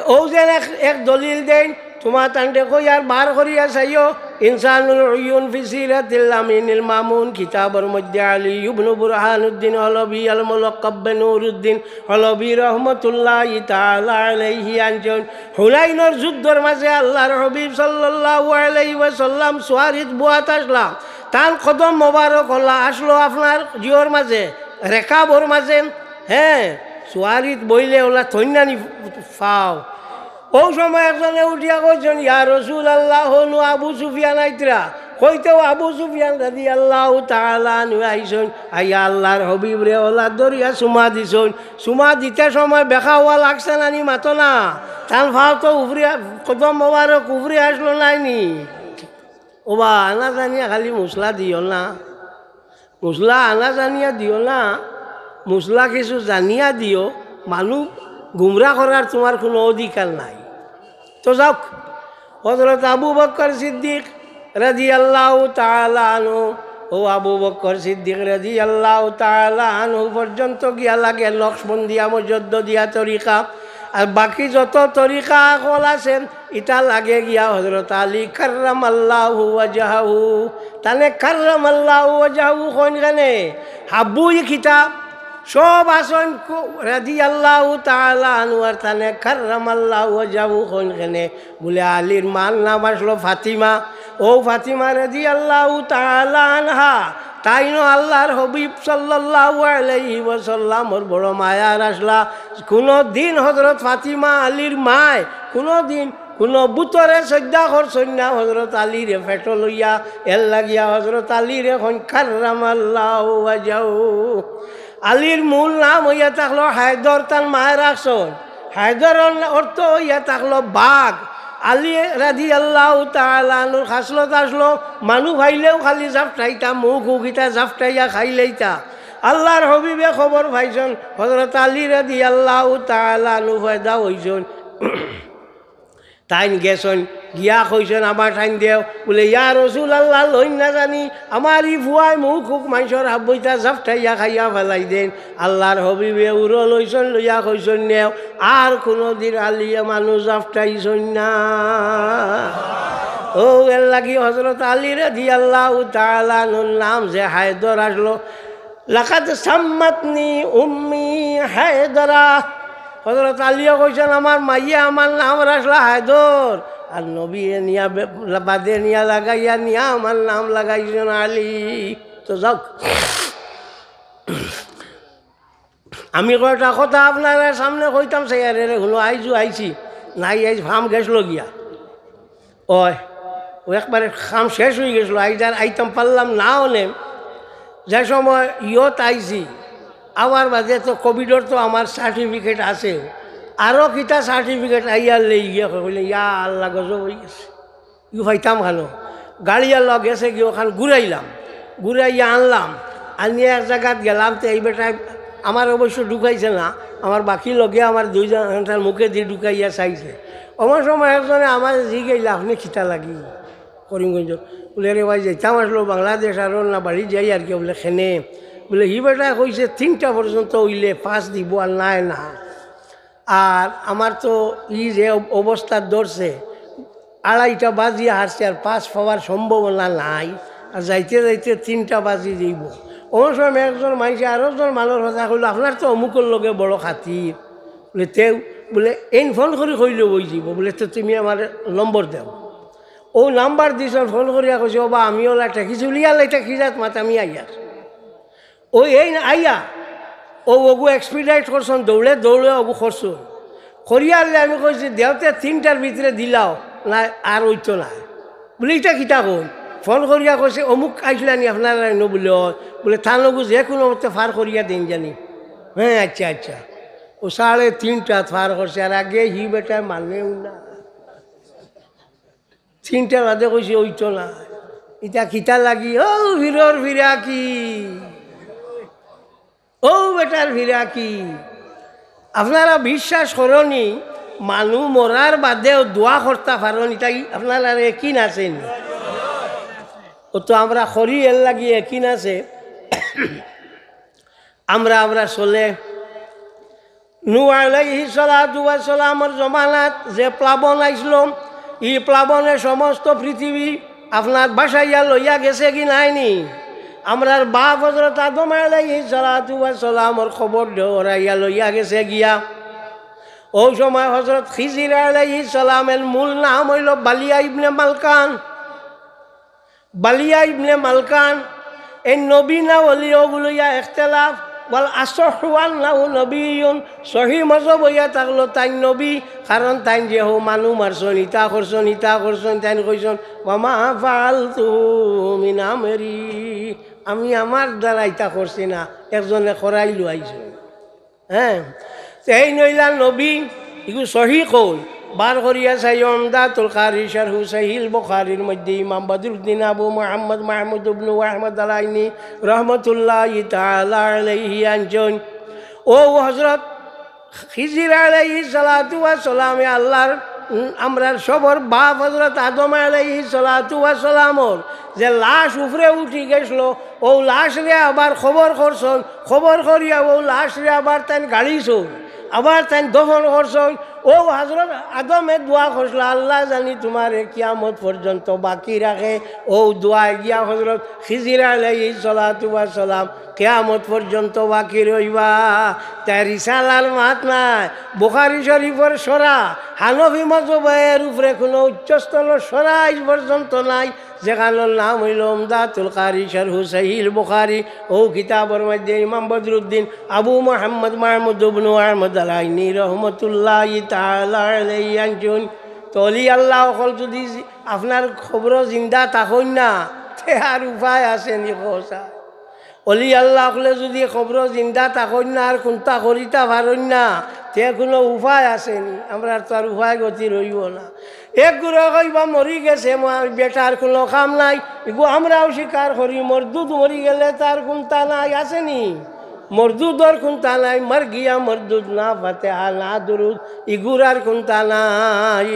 [SPEAKER 1] ও যেন এক দলিল দেন তোমার তান্ডে কই আর বার করিয়া চাইও ইনসানুল উয়ুন ফি সিরাতিল আমিনিল মামুন কিতাবের মধ্যে আলী ইবনে বুরহানুদ্দিন হলবি আল মুলাক্কাব নুরুদ্দিন হলবি রহমাতুল্লাহি তাআলা আলাইহি আনজন হুনাইনের যুদ্ধের মাঝে আল্লাহর হাবিব সাল্লাল্লাহু আলাইহি ওয়াসাল্লাম সুয়ারিত বুয়াত আসলা তার কদম মোবারক হলা আসলো আপনার জিওর মাঝে রেখাবর মাঝে হ্যাঁ সুয়ারিত বইলে ওলা থৈনানি ফাও ও সময় একজনে উঠিয়া কইছেন ইয়া রাসূলুল্লাহ হনু আবু সুফিয়ান আইতরা কইতেও আবু সুফিয়ান রাদিয়াল্লাহু তাআলা আনহু আইছেন আইয়া আল্লাহর হাবিব রে ওলা দরিয়া সুমা দিছেন সুমা দিতে সময় বেখা হওয়া লাগছে নানি মাতো না তার ভাও তো উফরে কদম মোবারক উফরে আসলো নাইনি ওবা আনা জানিয়া খালি মশলা দিও না মশলা আনা জানিয়া দিও না মশলা কিছু জানিয়া দিও মানুষ গুমরা করার তোমার কোনো অধিকার নাই তো যাও হযরত আবু বকর সিদ্দিক রাদিয়াল্লাহু তাআলা আনহু ও আবু বকর সিদ্দিক রাদিয়াল্লাহু তাআলা আনহু পর্যন্ত গিয়া লাগে নকশবন্দিয়া মুজাদ্দিদিয়া তরিকা আর বাকি যত তরিকা কল আছেন এটা লাগে গিয়া হযরত আলী কাররামাল্লাহু ওয়াজহাহু তানে কাররামাল্লাহু ওয়াজহাহু কোন গানে হাবুই কিতাব সব আসন রাদিয়াল্লাহু তাআলা আনহু আর তানে কাররামাল্লাহু ওয়াজহাহু কোন গানে বলে আলীর মার নাম আসলো ফাতিমা ও ফাতিমা রাদিয়াল্লাহু তাআলা আনহা তাইনো আল্লাহর হাবিব সাল্লাল্লাহু আলাইহি ওয়াসাল্লামর বড় মায়ার আসলা কোনো দিন হযরত ফাতিমা আলীর মায় কোনো দিন কোনো বুতরে শ্রদ্ধা করছেন না হযরত আলীরে ফেট লইয়া এর লাগিয়া হযরত আলীর এখন কাররামাল্লাহু ওয়াজহাহু আলীর মূল নাম হইয়া থাকলো হায়দর তার মায়ের রাখছেন হায়দরের অর্থ হইয়া থাকলো বাঘ আলী রাদিয়াল্লাহু তাআলা আনহুর খাসলত আসলো মানুষ ভাইলেও খালি জাফটাইতা মুখ উগিতা জাফটাইয়া খাইলেইতা আল্লাহর হবিবে খবর পাইছেন হযরত আলী রাদিয়াল্লাহু তাআলা আনহু পয়দা হইছেন তাইন গেছেন গিয়া কইছেন আমার ঠাইন দেও বলে ইয়া রাসূলুল্লাহ লইন না জানি আমার ই ভুয়াই মুখ হুক মানুষের হাবইতা জাফটাইয়া খাইয়া ফেলাই দেন আল্লাহর হবিবে উড়ো লইছেন লইয়া কইছেন নেও আর কোনোদিন আলিয়া মানুষ জাফটাইছেন না ও এর লাগি হযরত আলী রাদিয়াল্লাহু তাআলা আনহুর নাম যে হায়দর আসলো, লাকাদ সাম্মাতনি উম্মি হায়দরা। হযরত আলীও কইছেন আমার মাইয়া আমার নাম রাখলা হায়দর, আর নবী নিয়া বাদে নিয়া লাগাইয়া নিয়া আমার নাম লাগাইছেন আলী। তো যাক, আমি কয়টা কথা আপনার সামনে কইতাম সেয়ারে হলো আইজু আইছি নাই আইজ ফার্ম গেছিল গিয়া ওই ও একবারে খাম শেষ হয়ে গেছিলো, আইজার আইতাম পারলাম না অনে। যে সময় ইয়ত আইছি আবার বাদে তো কোভিডর তো আমার সার্টিফিকেট আছে, আরও কিতা সার্টিফিকেট আইয়ার লেই গিয়ে কইলে ইয়া আল্লাহ গজব হয়ে গেছে। ইউ ভাইতাম খানো গাড়িয়ার লগ গেছে গিয়ে ওখানে ঘুরাইলাম, ঘুরাইয়া আনলাম, আনিয়ে এক জায়গাত গেলাম। তো এই বেটায় আমার অবশ্য ঢুকাইছে না, আমার বাকি লগে আমার দুইজনের মুখে দিয়ে ঢুকাইয়া চাইছে। আমার সময় একজনে আমার জিগাইলা আপনি খিতা লাগি করিমগঞ্জ, বলে রে ভাই যেতাম আসলো বাংলাদেশ আর না বাড়ি যাই আর কি, বলে খেনে বলে হি বেটা কইছে 3টা পর্যন্ত হইলে 5 দিব আর নাই না। আর আমার তো ই যে অবস্থা ধরছে 2:30টা বাজিয়ে হারছে, আর 5 পাওয়ার সম্ভাবনা নাই, আর যাইতে যাইতে 3টা বাজি দিব। অন্য সময় একজন মাইছে আরও একজন মানুষ কথা কইল আপনার তো অমুকের লগে বড় খাতির, বলে তেও বলে এই ফোন করে কইলে বই যাব, বলে তো তুমি আমার নম্বর দাও। ও নাম্বার দিছ, ফোন করিয়া কৈছে ও বা আমি ওলা ঠেকি চুলিয়া লাইটা খিজাত মাত আমি আইয়ার ওই এই আইয়া ও ওগু এক্সপিডাইট করছেন, দৌড়ে দৌড়ে ওগু করছো করিয়ালে আমি কইছি দেওতে 3টার ভিতরে দিলাও না আর ওইতো না। বলে এটা কিতা কই ফোন করিয়া কৈছে অমুক আইসলানি আপনার বলে বলে থানগু যে কোনো মতে ফার করিয়া দিন জানি। হ্যাঁ আচ্ছা আচ্ছা, ও 3:30 ফার করছে, আর আগে হি বেটা মানেও না। 3টার বাদে কইছে ওইতো না, ইটা খিতা লাগি ও ভিড়র ভিড়া কি, ও বেটার ভিড়া কি। আপনারা বিশ্বাস করনি মানুষ মরার বাদেও দোয়া করতে পারেন, এটাই আপনারা একই আছেন। ও তো আমরা করি এর লাগি একই আছে। আমরা চলে নূহ আলাইহিস সালাতু ওয়াস সালামের জমানাত যে প্লাবন আইছিল, এই প্লাবনে সমস্ত পৃথিবী আপনার বাসাইয়া লইয়া গেছে কি নাইনি। আমরার বাপ হযরত আদম আলাইহিস সালাতু ওয়াস সালামের খবর দেওয়াইয়া লইয়া গেছে গিয়া। ওই সময় হযরত খিজির আলাইহিস সালামের মূল নাম হইল বালিয়া ইবনে মালকান। বালিয়া ইবনে মালকান এই নবী না ওলি ওগুলো ইয়া ইখতিলাফ বল আসহু আন্নাহু নবিয়্যুন, সহি মজব হইয়া থাকলো তাই নবী, কারণ তাই যে হো মানুষ মারছন ইতা করছন তাই কইছন মামা ফালতু মিন আমরি, আমি আমার দ্বারা ইতা করছি না, একজনে করাই লইছ। হ্যাঁ এই নইলা নবী এগুলো সহি কই বার করিয়া চাই উমদাতুল কারি শারহু সহিহ বুখারীর মধ্যে ইমাম বদরুদ্দিন আবু মুহাম্মদ মাহমুদ ইবনে আহমদ আলাইনি রাহমাতুল্লাহি তাআলা আলাইহি আনজন। ও হযরত খিজির আলাইহিস সালাতু ওয়াস সালাম আল্লাহর আমরার সবর বাপ হযরত আদম আলাইহিস সালাতু ওয়াস সালামর যে লাশ উপরে উঠি গেছিল, ও লাশ রে আবার খবর করছন, খবর করিয়া ও লাশ রে আবার তাই গাড়িছন, আবার তাই দফন করছন। ও হযরত আদমে দোয়া করছিল আল্লাহ জানি তোমার কিয়ামত পর্যন্ত বাকি রাখে। ও দোয়া গিয়া হযরত খিজির আলাইহিস সালাতু ওয়াস সালাম কিয়ামত পর্যন্ত বাকি রইবা। তাই রিসালার মাত নাই, বুখারী শরীফের সরা, হানফি মাযহাবের উপরে কোনো উচ্চস্তরের সরা আজ পর্যন্ত নাই, যেখানোর নাম হইল উমদাতুল কারি শারহু সহিহ বুখারী। ও কিতাবের মধ্যে ইমাম বদরুদ্দিন আবু মুহাম্মদ মাহমুদ ইবনে আহমদ আলাইনি রাহমাতুল্লাহি তাআলা আলাইহি আনজন। তলি আল্লাহ অকল যদি আপনার খবর জিন্দা থাকুন না, তে আর উপায় আছে নি কোসা। অলি আল্লাহ হলে যদি খবর জিন্দা থাকুন না আর কোনটা করিতা পারেন না, তে কোনো উপায় আসেনি। আমরা তো আর উপায় গতি রইব না। এক গুড়া কইবা মরি গেছে বেটার কোনো কাম নাই, এগু আমরাও স্বীকার করি। মরদুদ মরি গেলে তার কোনটা নাই আসেনি, মরদুদর কোনটা নাই, মর গিয়া মরদুদ না ফাতিহা না দুরুদ ইগুরার কোনটা নাই।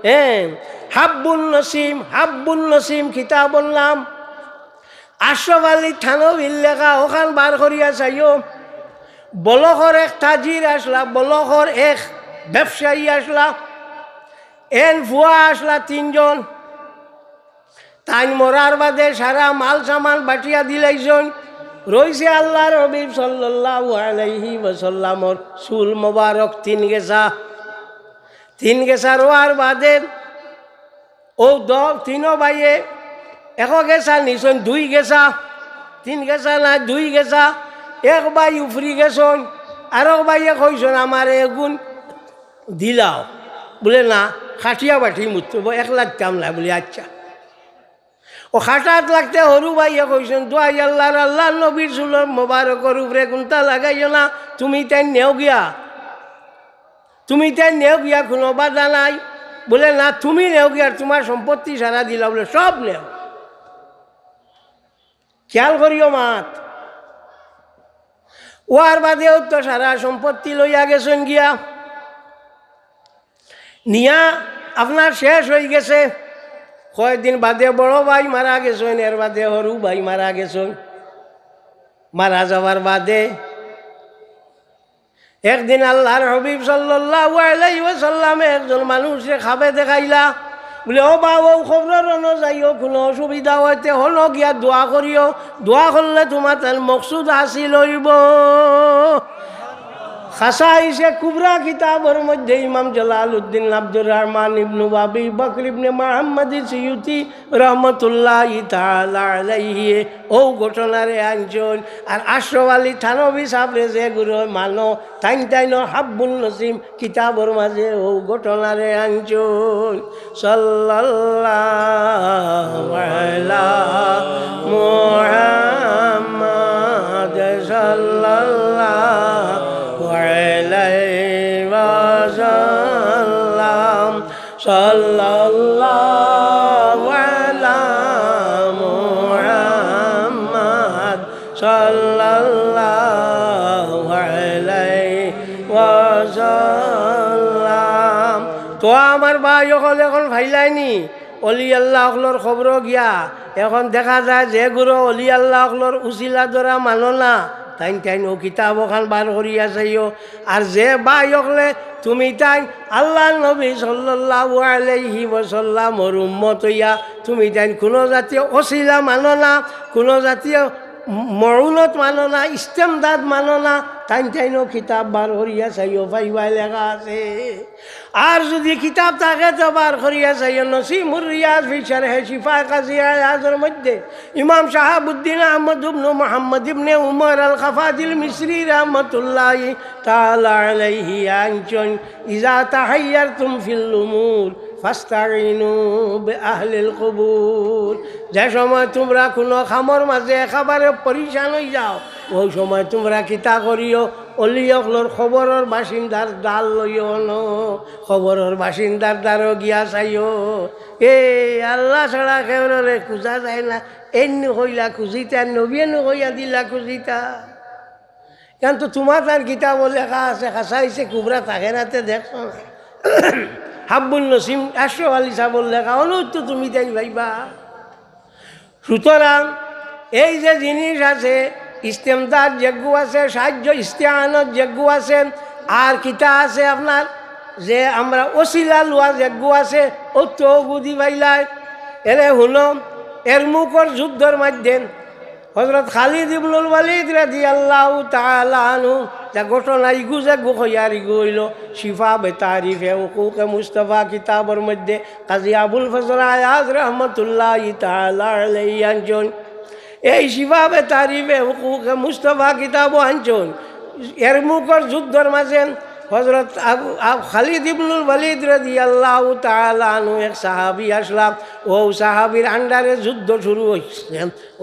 [SPEAKER 1] হ্যাঁ হাব্বুন নসিম কিতাবর নাম, আশরাফ আলী থানভীর লেখা, ওখান বার করিয়া চাইও। বলখর এক তাজির আসলা, বলখর এক ব্যবসায়ী আসলা, এন ভুয়া আসলা 3 জন। তাই মরার বাদে সারা মাল সামান বাটিয়া দিলাইছন রইছে আল্লাহর হাবিব সাল্লাল্লাহু আলাইহি ওয়াসাল্লামর চুল মোবারক তিন গেছা রোয়ার বাদে ও তিনো ভাইয়ে এক গেছা নিছন 2 গেছা 3 গেছা না 2 গেছা এক ভাই উফরি গেছন আর এক ভাইয়ে কইছন আমার এগুন দিলাও বলে না খাটিয়া বাটি মুতব 1 লাগতাম না বলে আচ্ছা ও খাটাত লাগতে হরু ভাইয়া কইছেন দোয়াই আল্লাহ নবীর চুলোর মোবারকর উপরে কোনটা লাগাইও না তুমি তাই নেও গিয়া কোনো বাধা নাই বলে না তুমি নেও গিয়া তোমার সম্পত্তি সারা দিলা বলে সব নেও খেয়াল করিও মাত ওয়ার বাদেও তো সারা সম্পত্তি লইয়া গেছেন গিয়া নিয়া আপনার শেষ হয়ে গেছে কয়েকদিন বাদে বড় ভাই মারা গেছেন এর বাদে হরু ভাই মারা গেছেন মারা যাওয়ার বাদে একদিন আল্লাহর হাবিব সাল্লাল্লাহু আলাইহি ওয়াসাল্লামে একজন মানুষে খাবে দেখাইলা বলে ও বাবা খবরের অনুযায়ীও কোনো অসুবিধা হইতে হলো গিয়া দোয়া করিও দোয়া করলে তোমার তার মকসুদ হাসিল হইব খাসাইসে কুবরা কিতাবের মধ্যে ইমাম জালালউদ্দিন আব্দুর রহমান ইবনে আবি বকর ইবনে মুহাম্মদ সিয়ুতি রহমাতুল্লাহি তাআলা আলাইহি ও ঘটনারে আনজন আর আশরাফ আলী থানভী সাহেবরে যে গুরু মানো তাইন হাব্বুল নসিম কিতাবের মাঝে ও ঘটনারে আনজন সাল্লাল্লাহু আলা মুহাম্মদ সাল্লাল্লাহু আলাইহি ওয়াসাল্লাম সাল্লাল্লাহু আলা মুহাম্মদ সাল্লাল্লাহু আলাইহি ওয়াসাল্লাম তো আমার ভাই হল এখন ভাইলাইনি অলি আল্লাহ হলর খবর গিয়া এখন দেখা যায় যে গুরু অলি আল্লাহ হলর উচিলা ধরা মানো না তাইন ও কিতাব ওখান বার করিয়া চাইও আর যে বাই হলে তুমি তাই আল্লাহ নবী সাল্লাল্লাহু আলাইহি ওয়াসাল্লামর উম্মত হইয়া তুমি তাই কোনো জাতীয় অছিলা মানো না কোনো জাতীয় মরুনত মানো না ইস্তেমদাদ মানো না তাইনও কিতাব বার করিয়া চাইও পাইবাই লেখা আছে আর যদি কিতাব থাকে তো বার করিয়া চাইও নসিমুর রিয়াজ ফি শারহ শিফা কাজী আয়াজের মধ্যে ইমাম শাহাবুদ্দিন আহমদ ইবনে মুহাম্মদ ইবনে উমর আল খাফাজিল মিসরি রাহমাতুল্লাহি তাআলা আলাইহি আনচন ইজা তাহাইয়ারতুম ফিল উমুর ফাস্তাইনু বিআহলিল কুবুর যে সময় তোমরা কোনো খামর মাঝে একেবারে পরিশান হয়ে যাও ওই সময় তোমরা কিতা করিও অলিয়কলর খবরের বাসিন্দার ডাল লইও ন খবরের বাসিন্দার দ্বারও গিয়া চাইও এ আল্লাহ ছাড়া কেউরে খুঁজা যায় না এমনি হইলা খুঁজিতা নবীনু হইয়া দিলা খুঁজিতা কিন্তু তোমার তার কিতাব লেখা আছে খাসাইছে কুবরা থাকে নাতে দেখছ না হাব্বুল নসিম আশরাফ আলী সাহেবর লেখা অনুত তুমি তাই ভাইবা সুতরাং এই যে জিনিস আছে ইস্তেমদাদ যজ্ঞ আছে সাহায্য ইস্তেআনত যজ্ঞ আছে আর কিতা আছে আপনার যে আমরা ওসিলা লোয়া যজ্ঞ আছে ও তো বুঝি পাইলাই এরে শুনো এর মুখর যুদ্ধর মাধ্যম হযরত খালিদ ইবনুল ওয়ালিদ রাদিয়াল্লাহু তাআলা আনহু যা ঘটনা ইগু যজ্ঞ হইয়ার ইগু হইল শিফা বেতারিফে হুকুকে মুস্তাফা কিতাবের মধ্যে কাজী আবুল ফজল আয়াজ রহমাতুল্লাহি তাআলা আলাইহি আনজন এই শিফা বেতারিফে হুকুকে মুস্তাফা কিতাব আনজন এর মুখর যুদ্ধর মাঝে হযরত খালিদ ইবনুল ওয়ালিদ রাদিয়াল্লাহু তাআলা আনহু এক সাহাবী আসলাম ও সাহাবীর আন্ডারে যুদ্ধ শুরু হইছে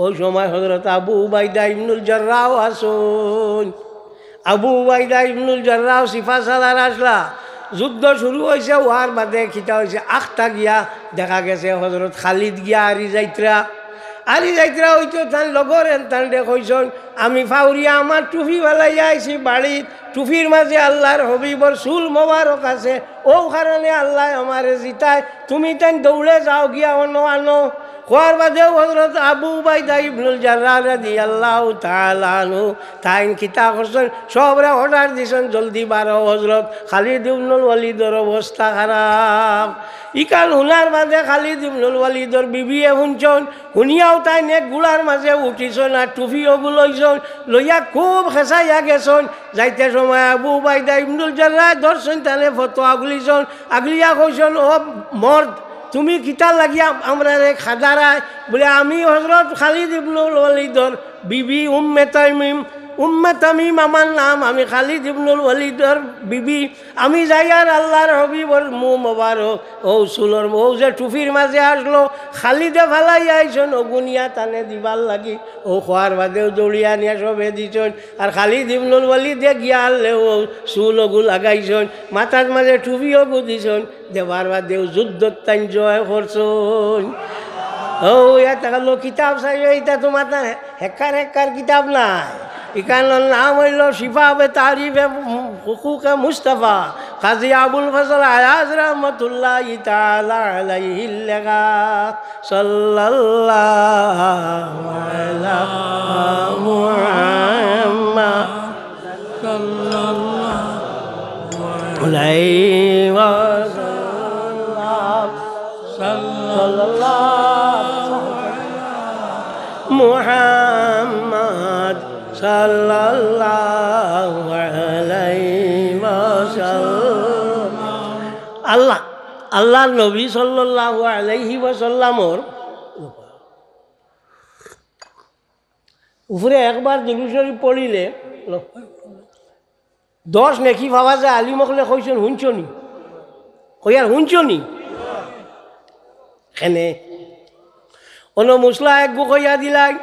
[SPEAKER 1] ওই সময় হযরত আবু উবাইদা ইবনুল জাররাহ আসুন আবু উবাইদা ইবনুল জাররাহ সিফা সালার আসলা যুদ্ধ শুরু হয়েছে ওয়ার বাদে খিতা হয়েছে আখতা গিয়া দেখা গেছে হযরত খালিদ গিয়া আরি যাইত্রা হইতো তার লগর এনতান দেখইছন আমি ফাউরিয়া আমার টুপি ফেলাইয়া আইছি বাড়িত টুপির মাঝে আল্লাহর হবিবর চুল মোবারক আছে ও কারণে আল্লাহ আমারে জিতায় তুমি তাই দৌড়ে যাও গিয়া অন্য আনো খোয়ার বাদেও হজরত আবু উবাইদা ইবনুল জাররাহ রাদিয়াল্লাহু তাআলা আনহু তাইন কিতা করছেন সবরে অর্ডার দিছেন জলদি বারো হজরত খালিদ ইবনুল ওয়ালিদর অবস্থা খারাপ ইকান হুনার মাঝে খালিদ ইবনুল ওয়ালিদর বিবিয়ে শুনছন শুনিয়াও তাই নেক গুলার মাঝে উঠিছন আর টুফিও গুলইছন লইয়া খুব খেসাইয়া গেছন যাইতে সময় আবু উবাইদা ইবনুল জাররাহ ধরছেন তাহলে ফতোয়া গুলিছন আগলিয়া কইছন ও মর্দ তুমি কিতা লাগিয়া আমরা খাদারায় বলে আমি হজরত খালিদ ইবনুল ওয়ালিদর বিবি উম্মে তামিম আমার নাম আমি খালিদ ইবনুল ওয়ালিদর বিবি আমি যাই আর আল্লাহর হবিবর মু মোবারক ও সুলর ও যে টুফির মাঝে আসলো খালিদে ফালাই আইসন ও গুনিয়া টানে দিবার লাগি ও খোয়ার বাদেও দৌড়িয়া নিয়ে সবে দিছন আর খালিদ ইবনুল ওয়ালিদে গিয়া আনলে ও চুল ওগু লাগাইছন মাথার মাঝে টুফিও গু দিছন দেবার বাদেও যুদ্ধ তাই জয় করছন ও এটা হলো কিতাব চাই এটা তোমার হেক্কার কিতাব নাই ইকানোর নাম হইল শিফাবে তারিফে হুকুকে মুস্তাফা কাজী আবুল ফজল আয়াজ রহমতুল্লাহ তাআলা আলাইহি লেখা সাল্লাল্লাহু আলা মুহাম্মাদ সাল্লাল্লাহু আলাইহি ওয়াসাল্লাম সাল্লাল্লাহু মুহাম্মদ সাল্লাল্লাহু আলাইহি ওয়াসাল্লাম আল্লাহ নবী সাল্লাল্লাহু আলাইহি ওয়াসাল্লামর উপরে একবার দুরূদ শরীফ পড়িলে 10 নেকি পাওয়া যায় আলিমকলে কইছেন শুনছনি কইয়ার শুনছনি এখানে অন্য মুসলা একগু কইয়া দিলাই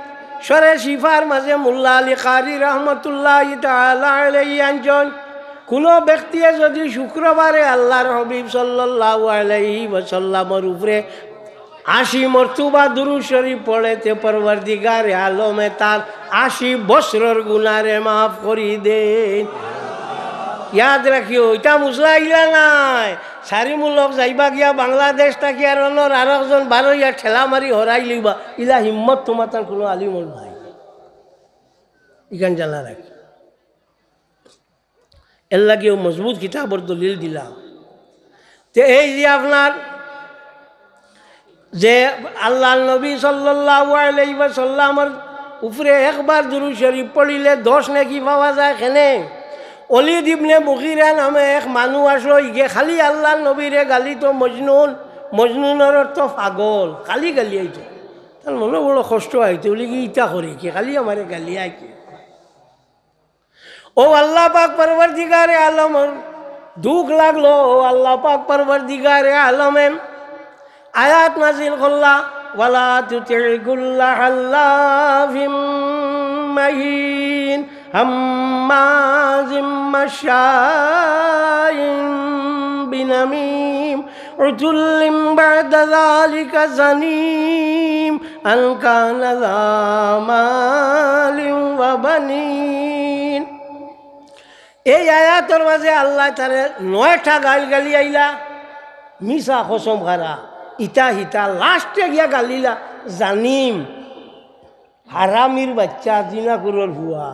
[SPEAKER 1] সরে শিফার মাঝে মোল্লা আলী কারি রহমতুল্লাহ তাআলা আলাইহি আনজন কোনো ব্যক্তিয়ে যদি শুক্রবারে আল্লাহর হবিব সাল্লাল্লাহু আলাইহি ওয়াসাল্লামের উপরে 80 মর্তবা দুরূদ শরীফ পড়েতে পরওয়ারদিগার আলমে তার 80 বছরের গুনারে মাফ করি দেন ইয়াদ রাখিও এটা মুসলা ইলা নাই সারিমূলক যাইবা গিয়া বাংলাদেশ থাকি আর একজন 12 ইয়া ঠেলা মারি হরাই লইবা ইলা হিম্মত তোমার তার কোনো আলিমর নাই ইখান জানা রাখি এর লাগিও মজবুত কিতাবর দলিল দিলাম যে এই যে আপনার যে আল্লাহ নবী সাল্লাল্লাহু আলাইহি ওয়াসাল্লামের উপরে একবার দুরূদ শরীফ পড়িলে 10 নেকি পাওয়া যায় এখানে ওলিদ ইবনে মুগিরা নামে এক মানুষ আসলো ইগে খালি আল্লাহ নবীরে গালি তো মজনুনের অর্থ পাগল খালি গালি আইতো তার মনে বড় কষ্ট আইতো বলি কি ইটা করে কি খালি আমারে গালি আইকে ও আল্লাহ পাক পরওয়ারদিগারে আলমের দুঃখ লাগলো ও আল্লাহ পাক পরওয়ারদিগারে আলমের আয়াত নাজিল করলা ওয়ালা তুতি কুল্লা হাল্লাফিম মাহিন হাম্মাজিম মাশাইন বিনামিম উতুল্লিম বা'দা যালিকা জানিম আন কানা যামালিন ওয়া বানিন এই আয়াতের মাঝে আল্লাহ তারে 9টা গালি আইলা মিছা কসম খারা ইটা হিতা লাস্টে গিয়া গালিলা জানিম হারামির বাচ্চা জিনাকুরর ভুয়া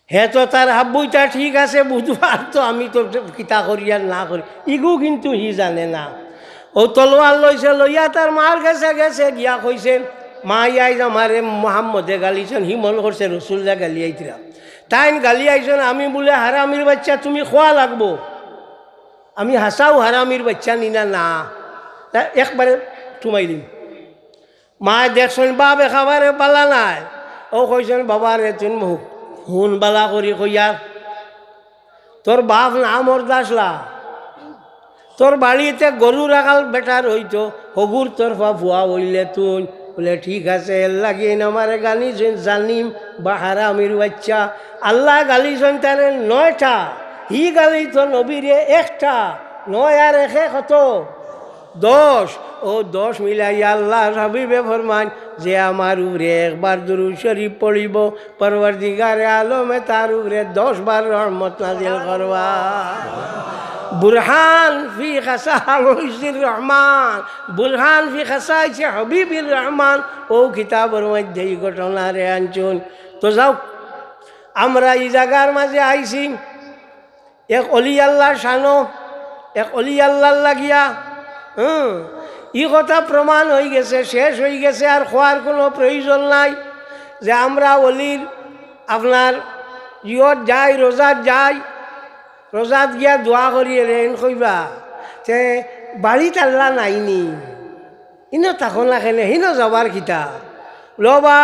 [SPEAKER 1] হে তো তার হাব্বুইটা ঠিক আছে বুধবার তো আমি তো কিতা করি আর না করি ইগু কিন্তু হি জানে না ও তলোয়ার লইছে লইয়া তার মার গেছে গিয়া কইছে মা ইয়াই আমারে মোহাম্মদে গালিছেন হি মন করছে রসুল্লাহ গালি আইতরা তাইন গালি আইছেন আমি বলে হারামির বাচ্চা তুমি খোয়া লাগবো আমি হাসাও হারামির বাচ্চা নিনা না তা একবারে থুমাই দিম মা দেখছেন বাপ এখাবারে পালা নাই ও কইছেন বাবা রে তুই মুখ হুন বালা করি কইয়ার তোর বাপ না মরদাসলা তোর বাড়িতে গরু রাখাল বেটার হইতো হগুর তরফা ভুয়া হইলে তুই বলে ঠিক আছে এর লাগে আমারে গালিছেন জানিম বা হারামির বাচ্চা আল্লাহ গালিছেন তার 9টা হি গালি তো নবীরে 1টা 9 আর 1 কত 10 ও 10 মিলাইয়া আল্লাহ হাবিবে ফরমান যে আমার উপরে একবার দুরূদ শরীফ পড়িব পরওয়ারদিগারে আলমে তার উপরে 10 বার রহমত নাজিল করবা বুরহান ফি খাসাইসির রহমান, বুরহান ফি খাসাইসি হাবিবির রহমান, ও কিতাবের মধ্যে এই ঘটনা রে আনছুন। তো যাও, আমরা এই জায়গার মাঝে আইছি এক অলি আল্লাহর শানো, এক অলি আল্লাহর লাগিয়া ই কথা প্রমাণ হয়ে গেছে, শেষ হয়ে গেছে, আর খোয়ার কোনো প্রয়োজন নাই। যে আমরা অলির আপনার ইয়ত যাই, রোজাত যাই, রোজাত গিয়া দোয়া করি রেন কইবা যে বাড়িত আল্লাহ নাইনি, ইনো তখন খেলে হিনো যাবার কিতা লবা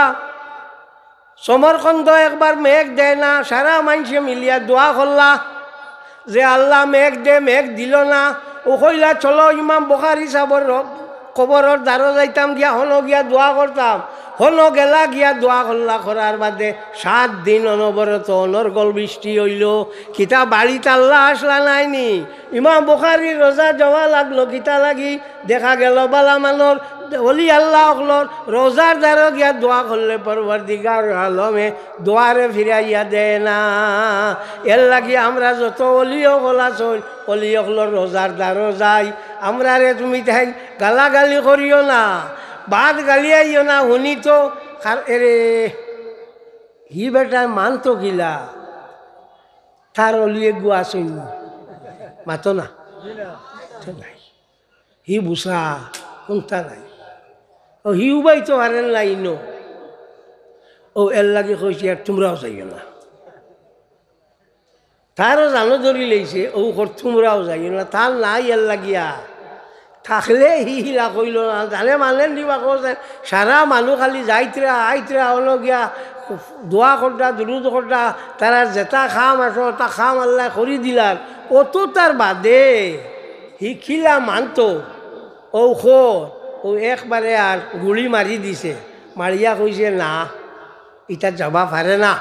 [SPEAKER 1] সমরকন্দ একবার মেঘ দেয় না, সারা মানুষে মিলিয়া দোয়া করলা যে আল্লাহ মেঘ দে, মেঘ দিল না। ও কইলা চলো ইমাম বুখারী সাহেবের কবরের দ্বারো যাইতাম, গিয়া হনো গিয়া দোয়া করতাম। হনো গেলা গিয়া দোয়া করলা, করার বাদে 7 দিন অনবরত অনর্গল বৃষ্টি হইল, কিতা বাড়িতে আল্লাহ আসলা নাইনি। ইমাম বুখারীর রোজা যাওয়া লাগলো, কিতা লাগি দেখা গেল বালা মানর অলি আল্লাহ হলর রোজার দ্বারা গিয়া দোয়া করলে পরবর্তীকার আলমে দোয়ারে ফিরাইয়া দেয় না। এর লাগি আমরা যত অলিও গলা চল, অলি হলর রোজার দ্বারো যাই। আমরা রে তুমি তাই গালাগালি করিও না, বাদ গালিয়াইও না, শুনি তো এরে হি বেটা মানতো গিলা তার অলিয়ে গুয়া শুন মাতো না, নাই হি বুসা কোনটা নাই, ও হি উবাই তো হারেন লাইন। ও এর লাগে কইছি আর তোমরাও যাইও না, তারও জানো ধরি লইছে, ও তোমরাও যাইও না, তার নাই এর লাগিয়া থাকলে হিলা কইল না, জানে মানলেন দিবা কোথায় সারা মানুষ খালি যাইতরা আইতরা হলো গিয়া দোয়া করতা দুরুদ করতা, তারা যেটা খাম আসো তা খাম আল্লাহ করি দিলার। অত তার বাদে শিখিলা মানতো ও ও একবারে আর গুলি মারি দিছে, মারিয়া কইছে না এটা যাবা পারে না,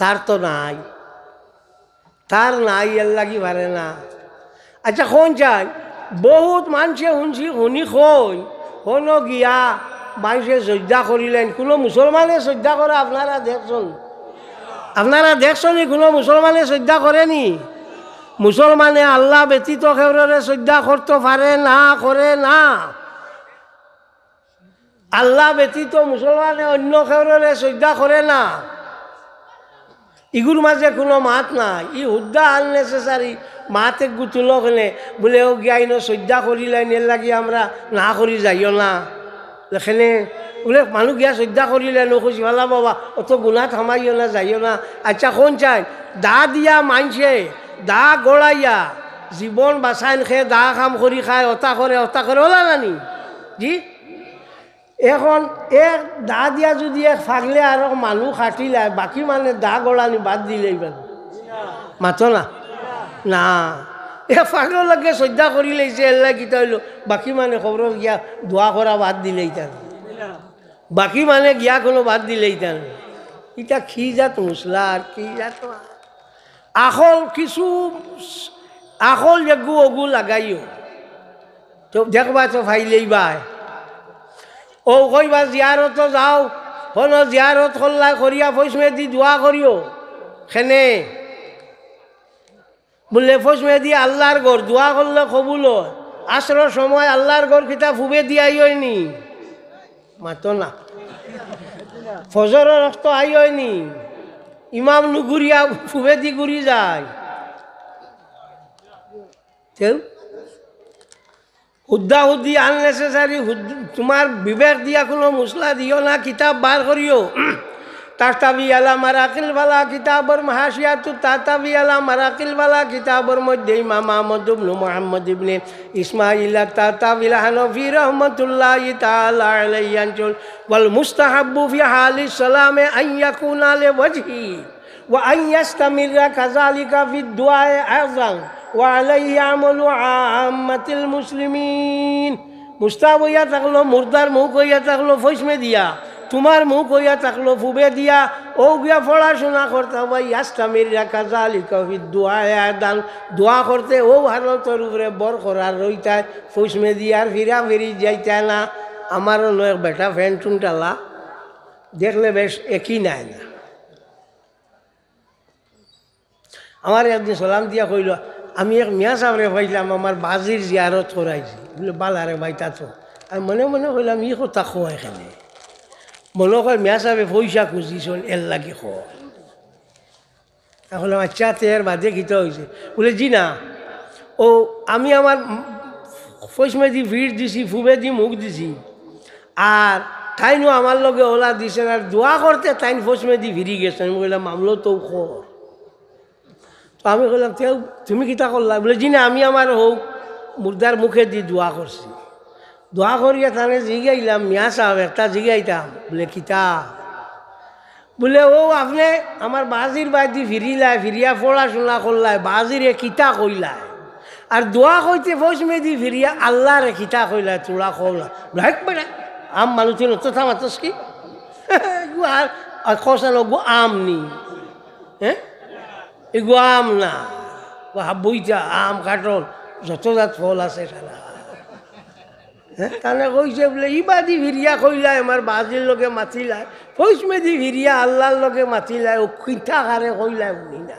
[SPEAKER 1] তার তো নাই, তার নাই এর লাগি পারে না। আচ্ছা কোন চাই বহুত মানুষে শুনছি, শুনি হনো গিয়া মানুষে শ্রদ্ধা করিলেন, কোনো মুসলমানে শ্রদ্ধা করে আপনারা দেখছেন? আপনারা দেখছেন কোনো মুসলমানে শ্রদ্ধা করেনি? মুসলমানে আল্লাহ ব্যতীত কেউরে শ্রদ্ধা করতে পারে না, করে না। আল্লাহ ব্যতীত মুসলমানে অন্য কেউরে শ্রদ্ধা করে না। ইগুর মাঝে কোনো মাত নাই, ই হুদ্দা আননেসেসারি মাতে গুতুল কেনে বলে ও গিয়াইন শ্রদ্ধা করিলেন এর লাগি আমরা না করি যাইও না, এখানে বলে মানুষ গিয়া শ্রদ্ধা করিলেন ও খুশি ভালা বাবা অত গুণা থামাইও না, যাইও না। আচ্ছা কোন চাই দা দিয়া মানছে, দা গড়াইয়া জীবন বাঁচাইন খেয়ে দা কাম করি খায়, অতা করে ওলা নানি জি। এখন এক দা দিয়া যদি এক ফাগলে আর মানুষ খাটিলায়, বাকি মানে দা গড়ানি বাদ দিলেই মাতো না না, এ ফাগল লাগে শ্রদ্ধা করি লাইছে এল্লা কিতা হইল, বাকি মানে খবর গিয়া দোয়া করা বাদ দিলেই তার, বাকি মানে গিয়া কোনো বাদ দিলেই তার। এটা কি জাত মুসলা আর কি জাত আখল কিছু আখল যেগু অগু লাগাইও তো দেখবা তো ফাইলেই বাই ও কইবা জিয়ারত যাও, হন জিয়ারত করলা করিয়া ফৈসমে দি দোয়া করিও খেনে বললে ফৈসমে দি আল্লাহর ঘর দোয়া করলে কবুল হয়। আসর সময় আল্লাহর ঘর কিতা ফুবে দিয়াই হয়নি, মাতো না ফজরের রক্ত আই হয়নি, ইমাম নুগুরিয়া ফুবে দি ঘুরি যায়। হুদ্দা হুদ্দি আননেসেসারি তোমার বিবেক দিয়া কোনো মশলা দিও না, কিতাব বার করিও। তাতাবি আলা মারাকিল বালা কিতাবর মাহাশিয়াতু তাতাবি আলা মারাকিল বালা কিতাবর মধ্যে ইমাম আহমদ ইবনে মুহাম্মদ ইবনে ইসমাইল তাতাবিল হানফি রাহমাতুল্লাহি তাআলা আলাইহি আনচুল ওয়াল মুস্তাহাব্বু ফি হালিস সালামে আন ইয়াকুনা লিওয়াজহি ওয়া আন ইয়াস্তামিরা কাযালিকা ফি দুআয়ে আযম ওয়া আলাইহি আমালু আম্মাতিল মুসলিমিন। মুস্তাহাব হইয়া থাকলো, মুর্দার মুখ হইয়া থাকলো ফৈসমে দিয়া, তোমার মুখ হইয়া থাকলো ফুবে দিয়া, ও গিয়া পড়াশোনা করতে হবে। ইয়াস্তামির রাখা জালি কবি দোয়া দোয়া করতে ও ভারতের উপরে বর করার রইতায়, ফৈসমে দিয়ার ফিরা ফিরি যাইতায় না। আমারও নয় বেটা ফ্যান টুনটালা দেখলে বেশ একই নাই না। আমার একদিন সালাম দিয়া কইল আমি এক মিয়া সাহেবরে ভাইলাম আমার বাজির জিয়ারত করাইছি বলে বালারে ভাইতা তো আমি মনে মনে কইলাম ই কথা খোয়া এখানে মনে হয় মিয়া সাহেবে পয়সা খুঁজিছন এর লাগে খোয়া এখন আচ্ছা তের বাদে খিতে হয়েছে বলে জি না ও আমি আমার পয়সমে দি ভিড় দিছি ফুবে দি মুখ দিছি আর তাইনও আমার লগে ওলা দিছেন আর দোয়া করতে তাইন পয়সমে দি ভিড়ি গেছেন আমি বললাম মামলো তো খর তো আমি বললাম তেও তুমি কিতা করলা বলে জি না আমি আমার হোক মুর্দার মুখে দি দোয়া করছি দোয়া করিয়া তাহলে জিগাইলাম মিয়া সাহেব একটা জিগাইতাম বলে কিতা বলে ও আপনি আমার বাজির বাদি ফিরিলায় ফিরিয়া পড়াশোনা করলায় বাজিরে কিতা কইলায় আর দোয়া কইতে পয়সমে দি ফিরিয়া আল্লাহরে কিতা কইলায় তোরা কওলা লাইক বেড়া আম মানুষের তো থামাতস কি আর খসানো গো আম নি হ্যাঁ এগো আম না বইটা আম কাঠল যত জাত ফল আছে সারা হ্যাঁ তাহলে কইছে বলে ইবাদি ভিরিয়া কইলায় আমার বাজির লগে মাতিলায় পয়সমে দি ভিরিয়া আল্লাহর লগে মাতিলায় ও কিতা কারে কইলায় উনি না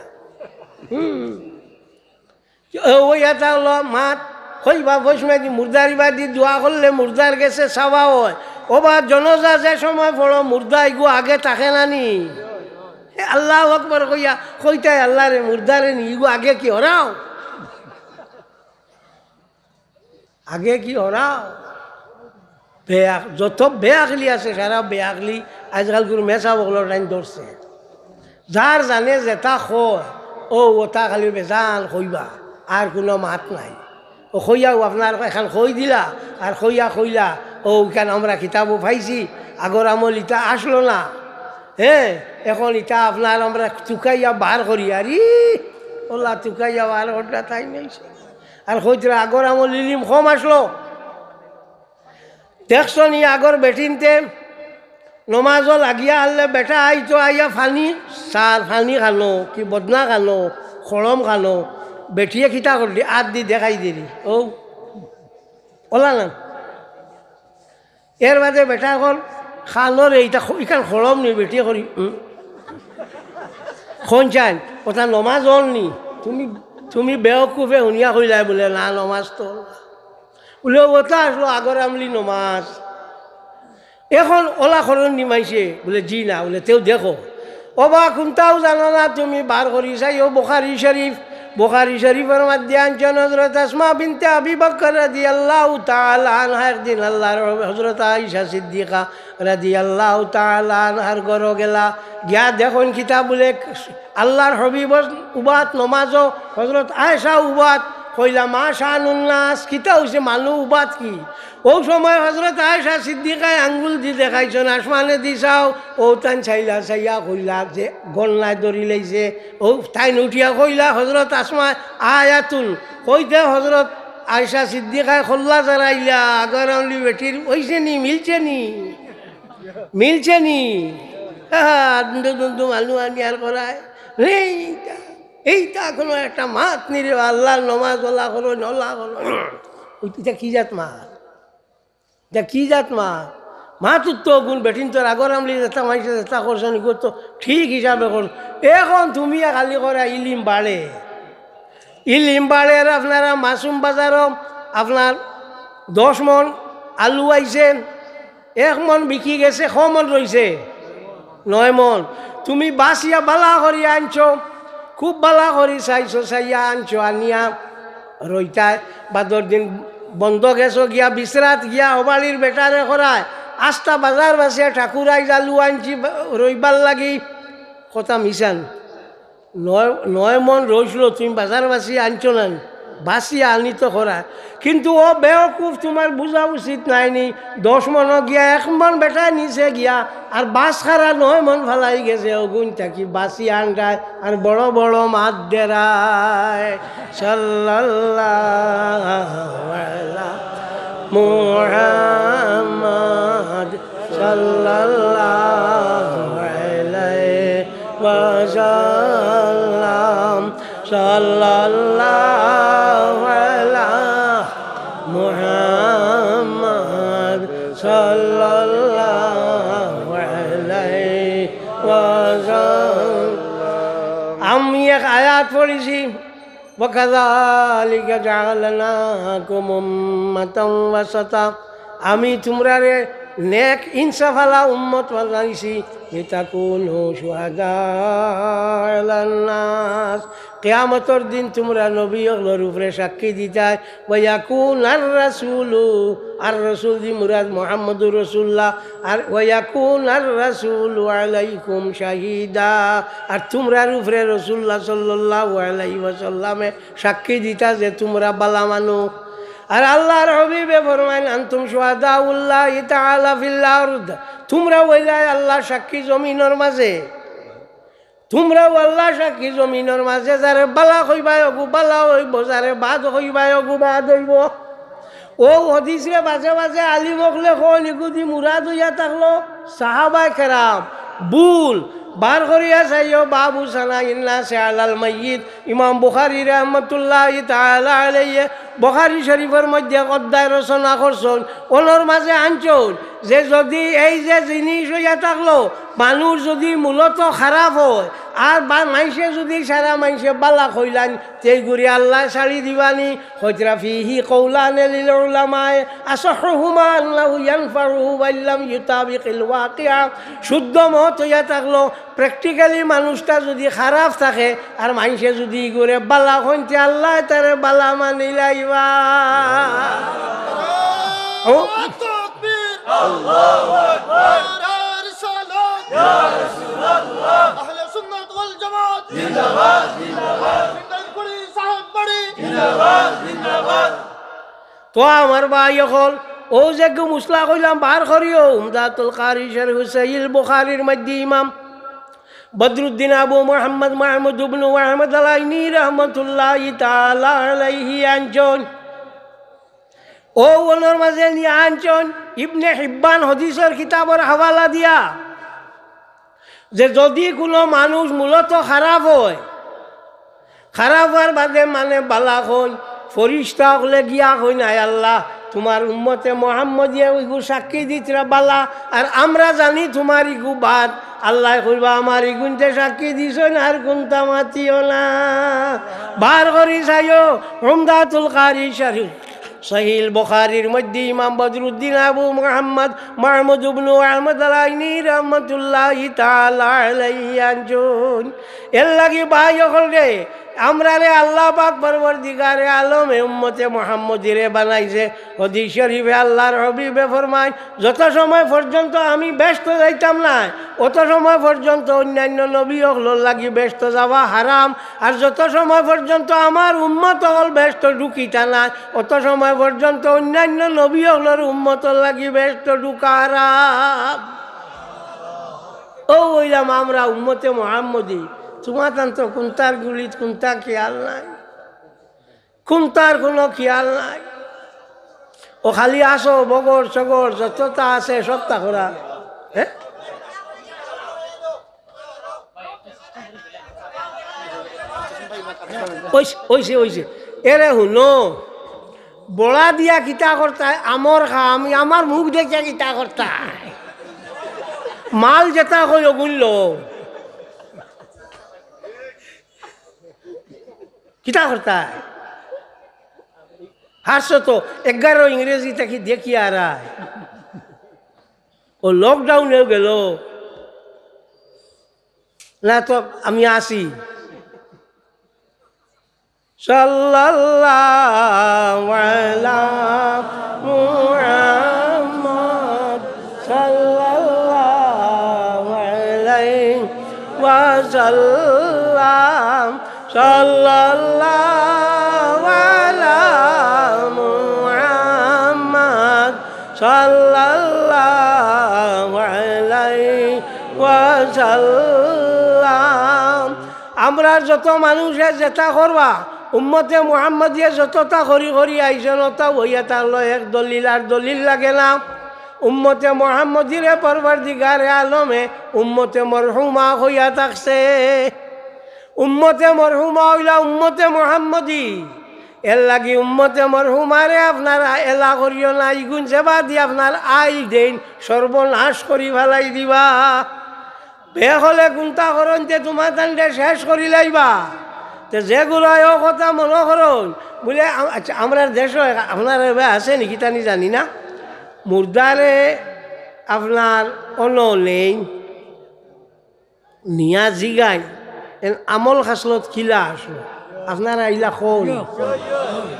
[SPEAKER 1] ওই এটা হলো মাত কইবা পয়সমে দি মুর্দার ইবাদি দোয়া করলে মুর্দার গেছে চাওয়া হয় ও বা জনজা যে সময় পড়ো মুর্দা ইগো আগে তাকে নানি আল্লাহ আকবর কইয়া কইতাই আল্লাহ রে মুর্দারে নি ইগো আগে কি হরাও আগে কি হরাও বেয়া যত বেয়াকলি আছে সারা বেয়াকলি আজকাল গুরু মেসা বগলোর টাইম ধরছে যার জানে যেটা কয় ও ওটা খালি বেজান কইবা আর কোনো মাত নাই ও কইয়াও আপনার এখন কই দিলা আর কইলা ও কেন আমরা কিতাবও পাইছি আগর আমল ইটা আসলো না হ্যাঁ এখন ইটা আপনার আমরা চুকাইয়া বার করি আর ওলা চুকাইয়া বার করা তাই নেইছে আর কইতরা আগর আমল ইলিম কম আসলো দেখছো নি আগর বেটিনতে নমাজও লাগিয়া আনলে বেটা আইতো আইয়া ফানি সার ফানি খানো কি বদনা খানো খড়ম খানো বেটিয়ে খিতা করলি আত দি দেখাই দিলি ও ওলা না এর বাদে বেটা এখন খানোর এইটা ইখান খড়ম নি বেটিয়ে করি খন চান ওটা নমাজ হল নি তুমি বেওকুফে শুনিয়া কইলাই বলে না নমাজ তো বলে ওটা আসলো আগর আমলি নমাজ এখন ওলা খরণ নিমাইছে বলে জি না বলে তেও দেখো অবা কোনটাও জানো না তুমি বার করি চাই ও বুখারী শরীফের মধ্যে আনছেন হযরত আসমা বিনতে আবি বকর রাদিয়াল্লাহু তাআলা আনহা একদিন আল্লাহর হযরত আয়েশা সিদ্দিকা রাদিয়াল্লাহু তাআলা আনহার ঘর গেলা গিয়া দেখুন কিতাব বলে আল্লাহর হবিব উবাত নমাজও হযরত আয়েশা উবাত কইলা মা শানুন্নাস কিতা হইছে মানুষ উবাত কি ও সময় হযরত আয়েশা সিদ্দিকায় আঙ্গুল দি দেখাইছেন আসমানে দিছাও ও তান চাইয়া কইলা যে গন্নায় দড়ি লাইছে ও তাই উঠিয়া কইলা হযরত আসমা আয়াতুন কইতে হযরত আয়েশা সিদ্দিকায় খোল্লা জারাইলা আগর আমলি বেটির হইছে নি মিলছে নি মানুষ আনি আর করায় এইটা কোনো একটা মাত নিরে আল্লাহর নমাজ ওলা করো নলা করো ওইটা কি জাত মাত এটা কি জাত মাত তো গুণ বেটিন তোর আগর আমলি যেটা মাইছে যেটা করছো নি তো ঠিক হিসাবে কর এখন তুমি খালি করা ইলিম বাড়ে আর আপনারা মাসুম বাজারও আপনার 10 মন আলু আইছেন 1 মন বিকি গেছে 6 মন রয়েছে 9 মন তুমি বাসিয়া বালা করি আনছো খুব বালা করি চাইয়া আনছো আনিয়া রইতায় বাদর দিন বন্ধ গেছো গিয়া বিশ্রাত গিয়া হবালির বেটারে করায় আস্তা বাজার বাসিয়া ঠাকুরাই জালু আনছি রইবার লাগি কথা মিশান 9 মন রইছিল তুমি বাজার বাসিয়া আনছো না বাসিয়া আনি তো করায় কিন্তু ও বেওকুফ তোমার বোঝা উচিত নাইনি 10 মন গিয়া 1 মন বেটায় নিচে গিয়া আর বাস খারা 9 মন ফালাই গেছে ওগুন থাকি বাসি আনটায় আর বড় বড় মাত দেরায় সাল্লাল্লাহু আলা মুহাম্মদ সাল্লাল্লাহু আলাইহি ওয়াসাল্লাম সাল্লাল্লাহু আলা মুহাম্মদ সাল্লাল্লাহু আলাইহি ওয়াসাল্লাম আমি এক আয়াত পড়েছি ওয়াকাযালিকা জাআলনাকুম উম্মাতান ওয়াসাতা, আমি তোমরারে নেক ইনসাফালা উম্মত বানাইছি লিতাকুনু শুহাদা আলান নাস, কিয়ামতের দিন তোমরা নবী হলোর উপরে সাক্ষী দিতাই। ওয়ায়াকুনার রাসূলু, আর রাসূল দি মুরাদ মুহাম্মদুর রাসূলুল্লাহ, আর ওয়ায়াকুনার রাসূলু আলাইকুম শাহিদা, আর তোমরার উপরে রাসূলুল্লাহ সাল্লাল্লাহু আলাইহি ওয়াসাল্লামে সাক্ষী দিতা যে তোমরা বালা মানুষ। আর আল্লাহর হাবিবে ফরমাইন আনতুম শুহাদাউল্লাহি তাআলা ফিল আরদ, তোমরা ওইলাই আল্লাহ সাক্ষী জমিনের মাঝে, তোমরাও আল্লাহ সাক্ষী জমিনের মাঝে, যারে বালা হইবাই অগু বালা হইব, যারে বাদ হইবাই অগু বাদ হইব। ও হদিসে বাজে বাজে আলিমক লেখন ইগুদি মুরাদ হইয়া থাকলো সাহাবাই কেরাম বুল বার করিয়া চাইও বাবু সানা ইন্না সে আলাল মাইয়িত। ইমাম বুখারী রাহমাতুল্লাহি তাআলা আলাইহি বুখারী শরীফের মধ্যে অধ্যায় রচনা করছেন, ওনার মাঝে আনছেন যে যদি এই যে জিনিস হইয়া থাকলো মানুষ যদি মূলত খারাপ হয় আর বা মাইসে যদি সারা মাইসে বালা কইলান তেগুড়ি আল্লাহ ছাড়ি দিবানি। হজরা ফিহি কৌলান লিল উলামায়ে আসহুমা আল্লাহু ইয়ানফাউহু ওয়াল্লাম ইউতাবিকিল ওয়াকিআ, শুদ্ধ মত হইয়া থাকলো প্র্যাকটিক্যালি মানুষটা যদি খারাপ থাকে আর মাইসে যদি করে বালা হইতে আল্লাহ তারে বালা মানিলাইবা। ও আল্লাহু আকবার, ইয়া রিসালাত ইয়া রাসূলুল্লাহ, আহলে সুন্নাত ওয়াল জামাত জিন্দাবাদ জিন্দাবাদ, সিঙ্গালপুরি সাহেব বাড়ি জিন্দাবাদ জিন্দাবাদ। তো আমার ভাই হল ও যে মুসলা কইলাম বার করিও উমদাতুল কারি শরীফ সহিহ বুখারীর মধ্যে ইমাম বদরুদ্দিন আবু মুহাম্মদ মাহমুদ ইবনে আহমদ আলাইনি রাহমাতুল্লাহি তাআলা আলাইহি আনজন, ও ওনার মাঝে নিয়ে আনছেন ইবনে হিব্বান হদিসের কিতাবের হাওয়ালা দিয়া যে যদি কোনো মানুষ মূলত খারাপ হয়, খারাপ হওয়ার বাদে মানে বালা হয়, ফরিস্তা হলে গিয়া হয় নাই আল্লাহ তোমার উম্মতে মুহাম্মদিয়া ওইগু সাক্ষী দিতরা বালা, আর আমরা জানি তোমার ইগু বাদ। আল্লাহ কইবা আমার ইগুনতে সাক্ষী দিছ না আর কোনটা মাতিও না। বার করি চাইও উমদাতুল কারি শরীফ সহিহ বুখারীর মধ্যে ইমাম বদরুদ্দিন আবু মুহাম্মদ মাহমুদ ইবনে আহমদ আলাইনি রাহমাতুল্লাহি তাআলা আলাইহি আনজন। এর লাগি ভাই হল রে আমরা রে আল্লাহ পাক পরবর্তীকারে আলমে উম্মতে মুহাম্মদিরে বানাইছে। হাদিস শরীফে আল্লাহর হাবিবে ফরমায় যত সময় পর্যন্ত আমি ব্যস্ত যাইতাম না অত সময় পর্যন্ত অন্যান্য নবী হলোর লাগি ব্যস্ত যাওয়া হারাম, আর যত সময় পর্যন্ত আমার উম্মত হল ব্যস্ত ঢুকিতা না অত সময় পর্যন্ত অন্যান্য নবী হলোর উম্মতর লাগি ব্যস্ত ঢুকা হারাম। ও ওইলাম আমরা উম্মতে মুহাম্মদি, তোমার তো কোনটার গুলিত কোনটা খেয়াল নাই, কোনটার কোনো খেয়াল নাই। ও খালি আসো বগর সগর যতটা আছে সবটা করা। হ্যাঁ ওইছে ওইছে এরে শুনো বড়া দিয়া কিতা করতায় আমর খাম আমার মুখ দেখিয়া কিতা করতায় মাল যেটা কই অগুল্য কিতা করতায় হাসছো তো 11 ইংরেজি তাকে দেখি আর ও লকডাউনেও গেল না তো আমি আসি সাল্লাল্লাহু আলা মুহাম্মদ সাল্লাল্লাহু আলাইহি ওয়াসাল্লাম সাল্লাল্লাহু আলা মুহাম্মদ সাল্লাল্লাহু আলাইহি ওয়াসাল্লাম। আমরা যত মানুষে যেটা করবা উম্মতে মুহাম্মদিয়া যতটা করি করি আইসন তা হইয়া থাকলো এক দলিল আর দলিল লাগে না। উম্মতে মুহাম্মদিরে পরবর্তীকারে আলমে উম্মতে মরহুমা হইয়া থাকছে। উম্মতে মরহুমা হইলা উম্মতে মুহাম্মদি, এর লাগি উম্মতে মরহুমারে আপনার এলা করিও না, ইগুন সেবা দিয়ে আপনার আই দেন সর্বনাশ করি ফেলাই দিবা। বে হলে কোনটা করতে তোমার তান্ডে শেষ করি লাইবা, তো যেগুলো ও কথা মনে করুন বলে আচ্ছা আমরা দেশ আপনার আছে নাকি তা জানি না মুর্দারে আপনার অন্য নেই নিয়া জিগাই আমল খাসলত কিলা আসলো আপনারা ইলা কোন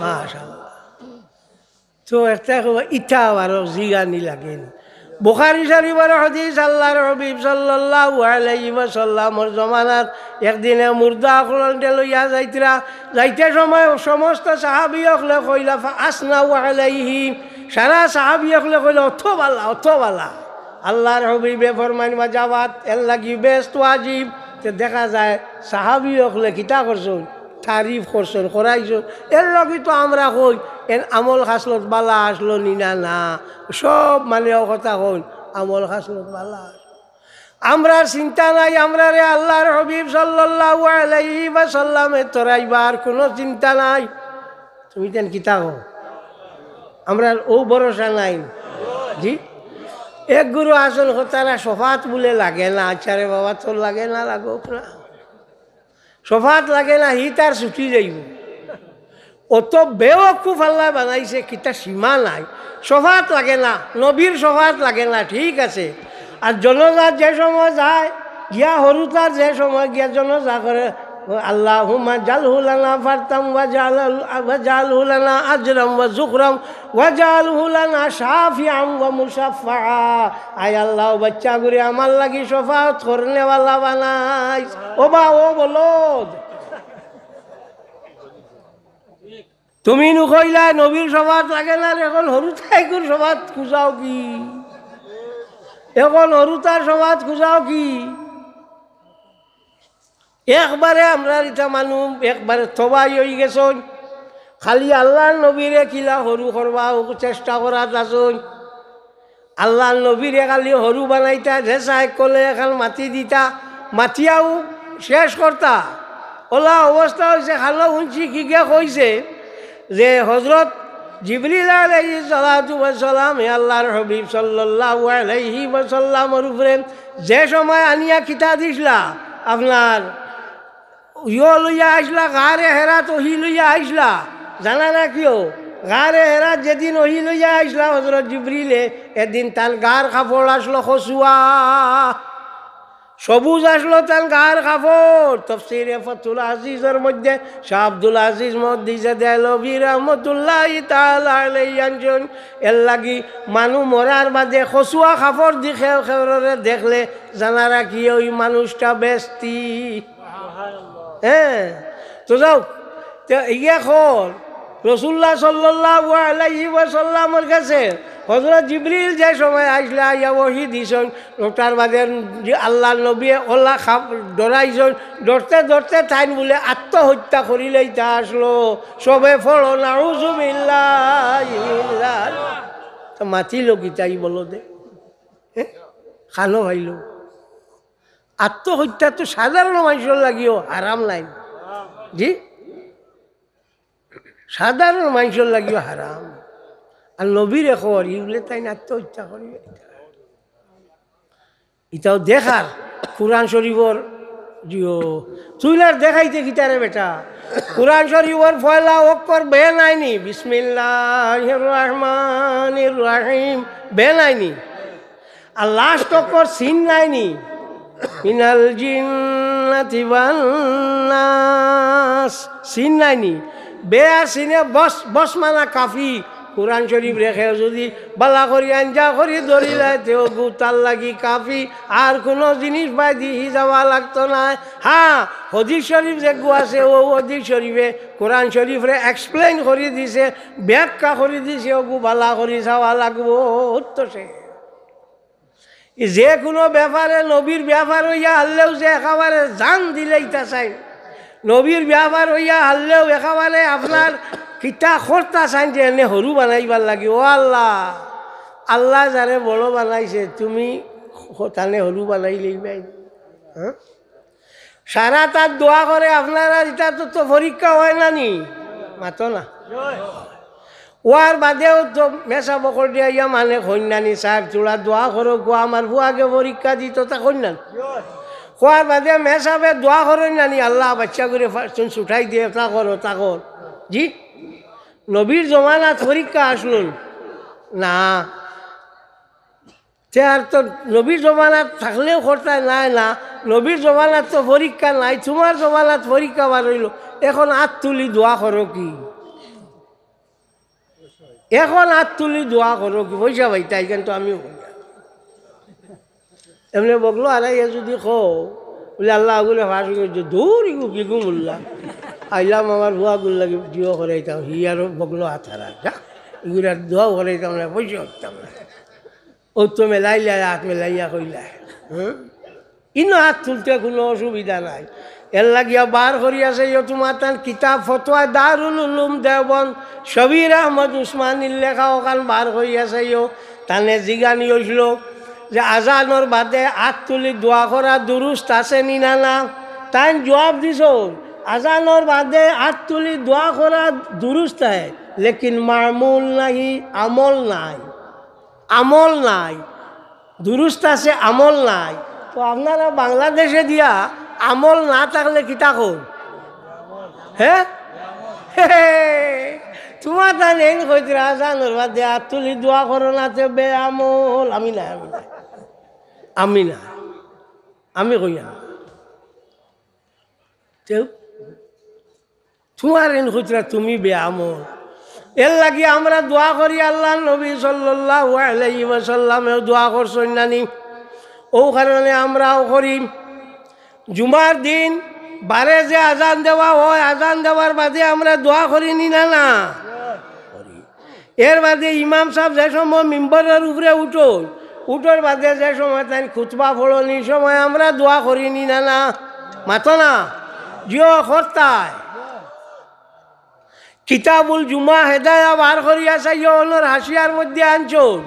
[SPEAKER 1] মাশাআল্লাহ তো একটা ইটা আর জিগানি লাগেন বুখারী শরীফের হাদিস আল্লাহর হাবিব সাল্লাল্লাহু আলাইহি ওয়াসাল্লামর জমানাত একদিনে মুর্দা খলন্তে লইয়া যাইতে সময় সমস্ত সাহাবীসকলে কইলা আসনাউ আলাইহি সারা সাহাবীসকলে কইলা অথবালা আল্লাহর হাবিবে ফরমান ওয়াজাবাত এর লাগি বেস্ট ওয়াজিব তে দেখা যায় সাহাবীসকলে কিতা করছেন তারিফ করছেন করাইছেন এর লাগি তো আমরা কই এন আমল খাসলত বালা আসলো নিনা না সব মানে কথা কই আমল খাসলত বালা আমরা চিন্তা নাই আমরা রে আল্লাহর হাবিব সাল্লাল্লাহু আলাইহি ওয়াসাল্লামে তরাইবার কোনো চিন্তা নাই তুমি তেন কিতা কও আমরা ও ভরসা নাই জি এক গুরু আসল তারা সফাত বলে লাগে না আচ্ছা রে বাবা তোর লাগে না লাগোক না সফাত লাগে না হি তার ছুটি যাইব অত বেওকুফ আল্লাহ বানাইছে কিতা সীমা নাই সফাত লাগে না নবীর সফাত লাগে না ঠিক আছে আর জনজাত যে সময় যায় গিয়া হরুতার যে সময় গিয়া জনজা করে আল্লাহুম্মা জালহু লানা ফারতাম ওয়াজআলহু লানা আজরাম ওয়া যুকরাম ওয়াজআলহু লানা শাফিআন ওয়া মুশাফফা আয় আল্লাহ বাচ্চা গুরি আমার লাগি শফাত করনে ওয়ালা বানাই ও বা ও বলদ তুমি নু কইলা নবীর শফাত লাগে না এখন হরুতাইকুর শফাত খুঁজাও কি এখন হরুতার শফাত খুঁজাও কি একবারে আমরা এটা মানুষ একবারে থবাই হয়ে গেছন খালি আল্লাহর নবীরে কিলা সরু করবা চেষ্টা করাত আসন আল্লাহর নবীরে খালি সরু বানাইতা যে চাই কলে এখন মাটি দিতা মাটিয়াও শেষ করতা ওলা অবস্থা হয়েছে খালো শুনছি কি কে কইছে যে হজরত জিবরিল আলাইহিস সালাতু ওয়াস সালাম আল্লাহর হাবিব সাল্লাল্লাহু আলাইহি ওয়াসাল্লামের উপরে যে সময় আনিয়া কিতা দিছলা আপনার ইয় লইয়া আসলা গারে হেরাত ওহি লইয়া আসলা জানা না কিও গারে হেরাত যেদিন ওহি লইয়া আসলা হজরত জিবরিলে এদিন তার গার কাপড় আসলো খসুয়া সবুজ আসলো তার গার কাপড় তাফসীরে ফাতুল আজিজের মধ্যে শাহ আব্দুল আজিজ মুহাদ্দিসে দেহলভী রাহমাতুল্লাহি তাআলা আলাইহি আনজন এর লাগি মানুষ মরার বাদে খসুয়া কাপড় দেখে খেরে দেখলে জানারা কি ওই মানুষটা বেস্তি হ্যাঁ তো যাও ইয়া খর রাসূলুল্লাহ সাল্লাল্লাহু আলাইহি ওয়াসাল্লামের কাছে হযরত জিবরিল যে সময় আসলা ইয়া ওহী দিছেন ওটার বাদে আল্লাহর নবী ওলা খাপ ডরাইছেন ডরতে ডরতে টাইম বলে আত্মহত্যা করিলেই তা আসলো সবে ফলো নাউযু বিল্লাহি তো মাতিল গীতাই বলো দে খানো ভাইল আত্মহত্যা তো সাধারণ মানুষের লাগিও হারাম নাই জি সাধারণ মানুষের লাগিও হারাম আর নবীর খবর ইগুলো তাই আত্মহত্যা করিবে এটাও দেখার কোরআন শরীফর জিও তুইলার দেখাইতে গীতারে বেটা কোরআন শরীফর পয়লা অক্ষর বে নাইনি বিসমিল্লাহির রহমানির রহিম বে নাইনি আর লাস্ট অক্ষর সিন নাইনি মিনাল জিন্নাতি ওয়ান নাস সিন নাইনি বে আর সিনে বস মানা কাফি কোরআন শরীফ রেখে যদি বালা করি আঞ্জা করি ধরিলে তেও গুতার লাগি কাফি আর কোনো জিনিস বাই দিহি যাওয়া লাগতো না হ্যাঁ হাদিস শরীফ যে গু আছে ও হাদিস শরীফে কোরআন শরীফরে এক্সপ্লেইন করে দিছে ব্যাখ্যা করে দিছে ওগু বালা করি যাওয়া লাগবো তো সে যে কোনো ব্যাপারে নবীর ব্যাপার হইয়া হারলেও যে একেবারে জান দিলেই তা চাই নবীর ব্যাপার হইয়া হারলেও একেবারে আপনার কিতা খরতা চাই যে এনে সরু বানাইবার লাগি ও আল্লাহ আল্লাহ যারে বড় বানাইছে তুমি তানে সরু বানাইলেই পাই হ্যাঁ সারা তার দোয়া করে আপনারা এটা তো পরীক্ষা হয় না নি মাতো না ওয়ার বাদেও তো মেসা বকর দিয়া ইয়া মানে কন্যানি সাহেব চূড়া দোয়া করো গো আমার বুয়াকে পরীক্ষা দিত তা কন্যান খোয়ার বাদে মেসাবে দোয়া করেন জানি আল্লাহ বাচ্চা করে ছুটাই দিয়ে তা করো তা কর। জি নবীর জমানাত পরীক্ষা আসলুন না, সে আর তো নবীর জমানাত থাকলেও খরচায় নাই না, নবীর জমানাত তো পরীক্ষা নাই, তোমার জমানাত পরীক্ষা বার হইল। এখন হাত তুলি দোয়া করো কি, এখন হাত তুলি দোয়া করো কি, পয়সা ভাইতা এখান তো আমিও এমনি বকলো আর যদি খো বলে আল্লাহ আগুলে ফাঁস করছে দূর ইগু কি গু মুল্লা আইলাম আমার ভুয়া গুল লাগে জিও করাইতাম, হি আরো বকলো হাত হারা যা এগুলার দোয়াও করাইতাম না, পয়সা করতাম না। ও তো মেলাইলা হাত মেলাইয়া কইলা ইনো হাত তুলতে কোনো অসুবিধা নাই। এর লাগিয়া বার করিয়াছে তোমার তার কিতাব ফতোয়া দারুল উলুম দেওবন্দ শবির আহমদ উসমানীর লেখা ওখান বার করিয়াছে তানে জিগানি হইছিল যে আজানোর বাদে হাত তুলি দোয়া করা দুরুস্ত আছে নি না না, তাই জবাব দিছ আজানোর বাদে হাত তুলি দোয়া করা দুরুস্ত হয় লেকিন মামুল নাই, আমল নাই, আমল নাই, দুরুস্ত আছে আমল নাই। তো আপনারা বাংলাদেশে দিয়া আমল না থাকলে কি থাকুন, হ্যাঁ তোমার তা নেই কইতে আজানোর বাদে হাত তুলি দোয়া করো না তে বে আমল। আমি না আমি না আমি না আমি কইয়া তোমার এন কইতরা তুমি বে আমল। এর লাগি আমরা দোয়া করি আল্লাহ নবী সাল্লাল্লাহু আলাইহি ওয়াসাল্লামেও দোয়া করছেন নানি, ও কারণে আমরাও করি। জুমার দিন বারে যে আজান দেওয়া হয় আজান দেওয়ার বাদে আমরা দোয়া করি নি না না করি। এর বাদে ইমাম সাহেব যে সময় মিম্বরের উপরে উঠোর বাদে যে সময় তাই খুতবা ফোড়নি সময় আমরা দোয়া করি নি না না, মাতো না জিও কর্তায় কিতাবুল জুমা হেদায়া বার করিয়া চাই ওনার হাসিয়ার মধ্যে আনছন।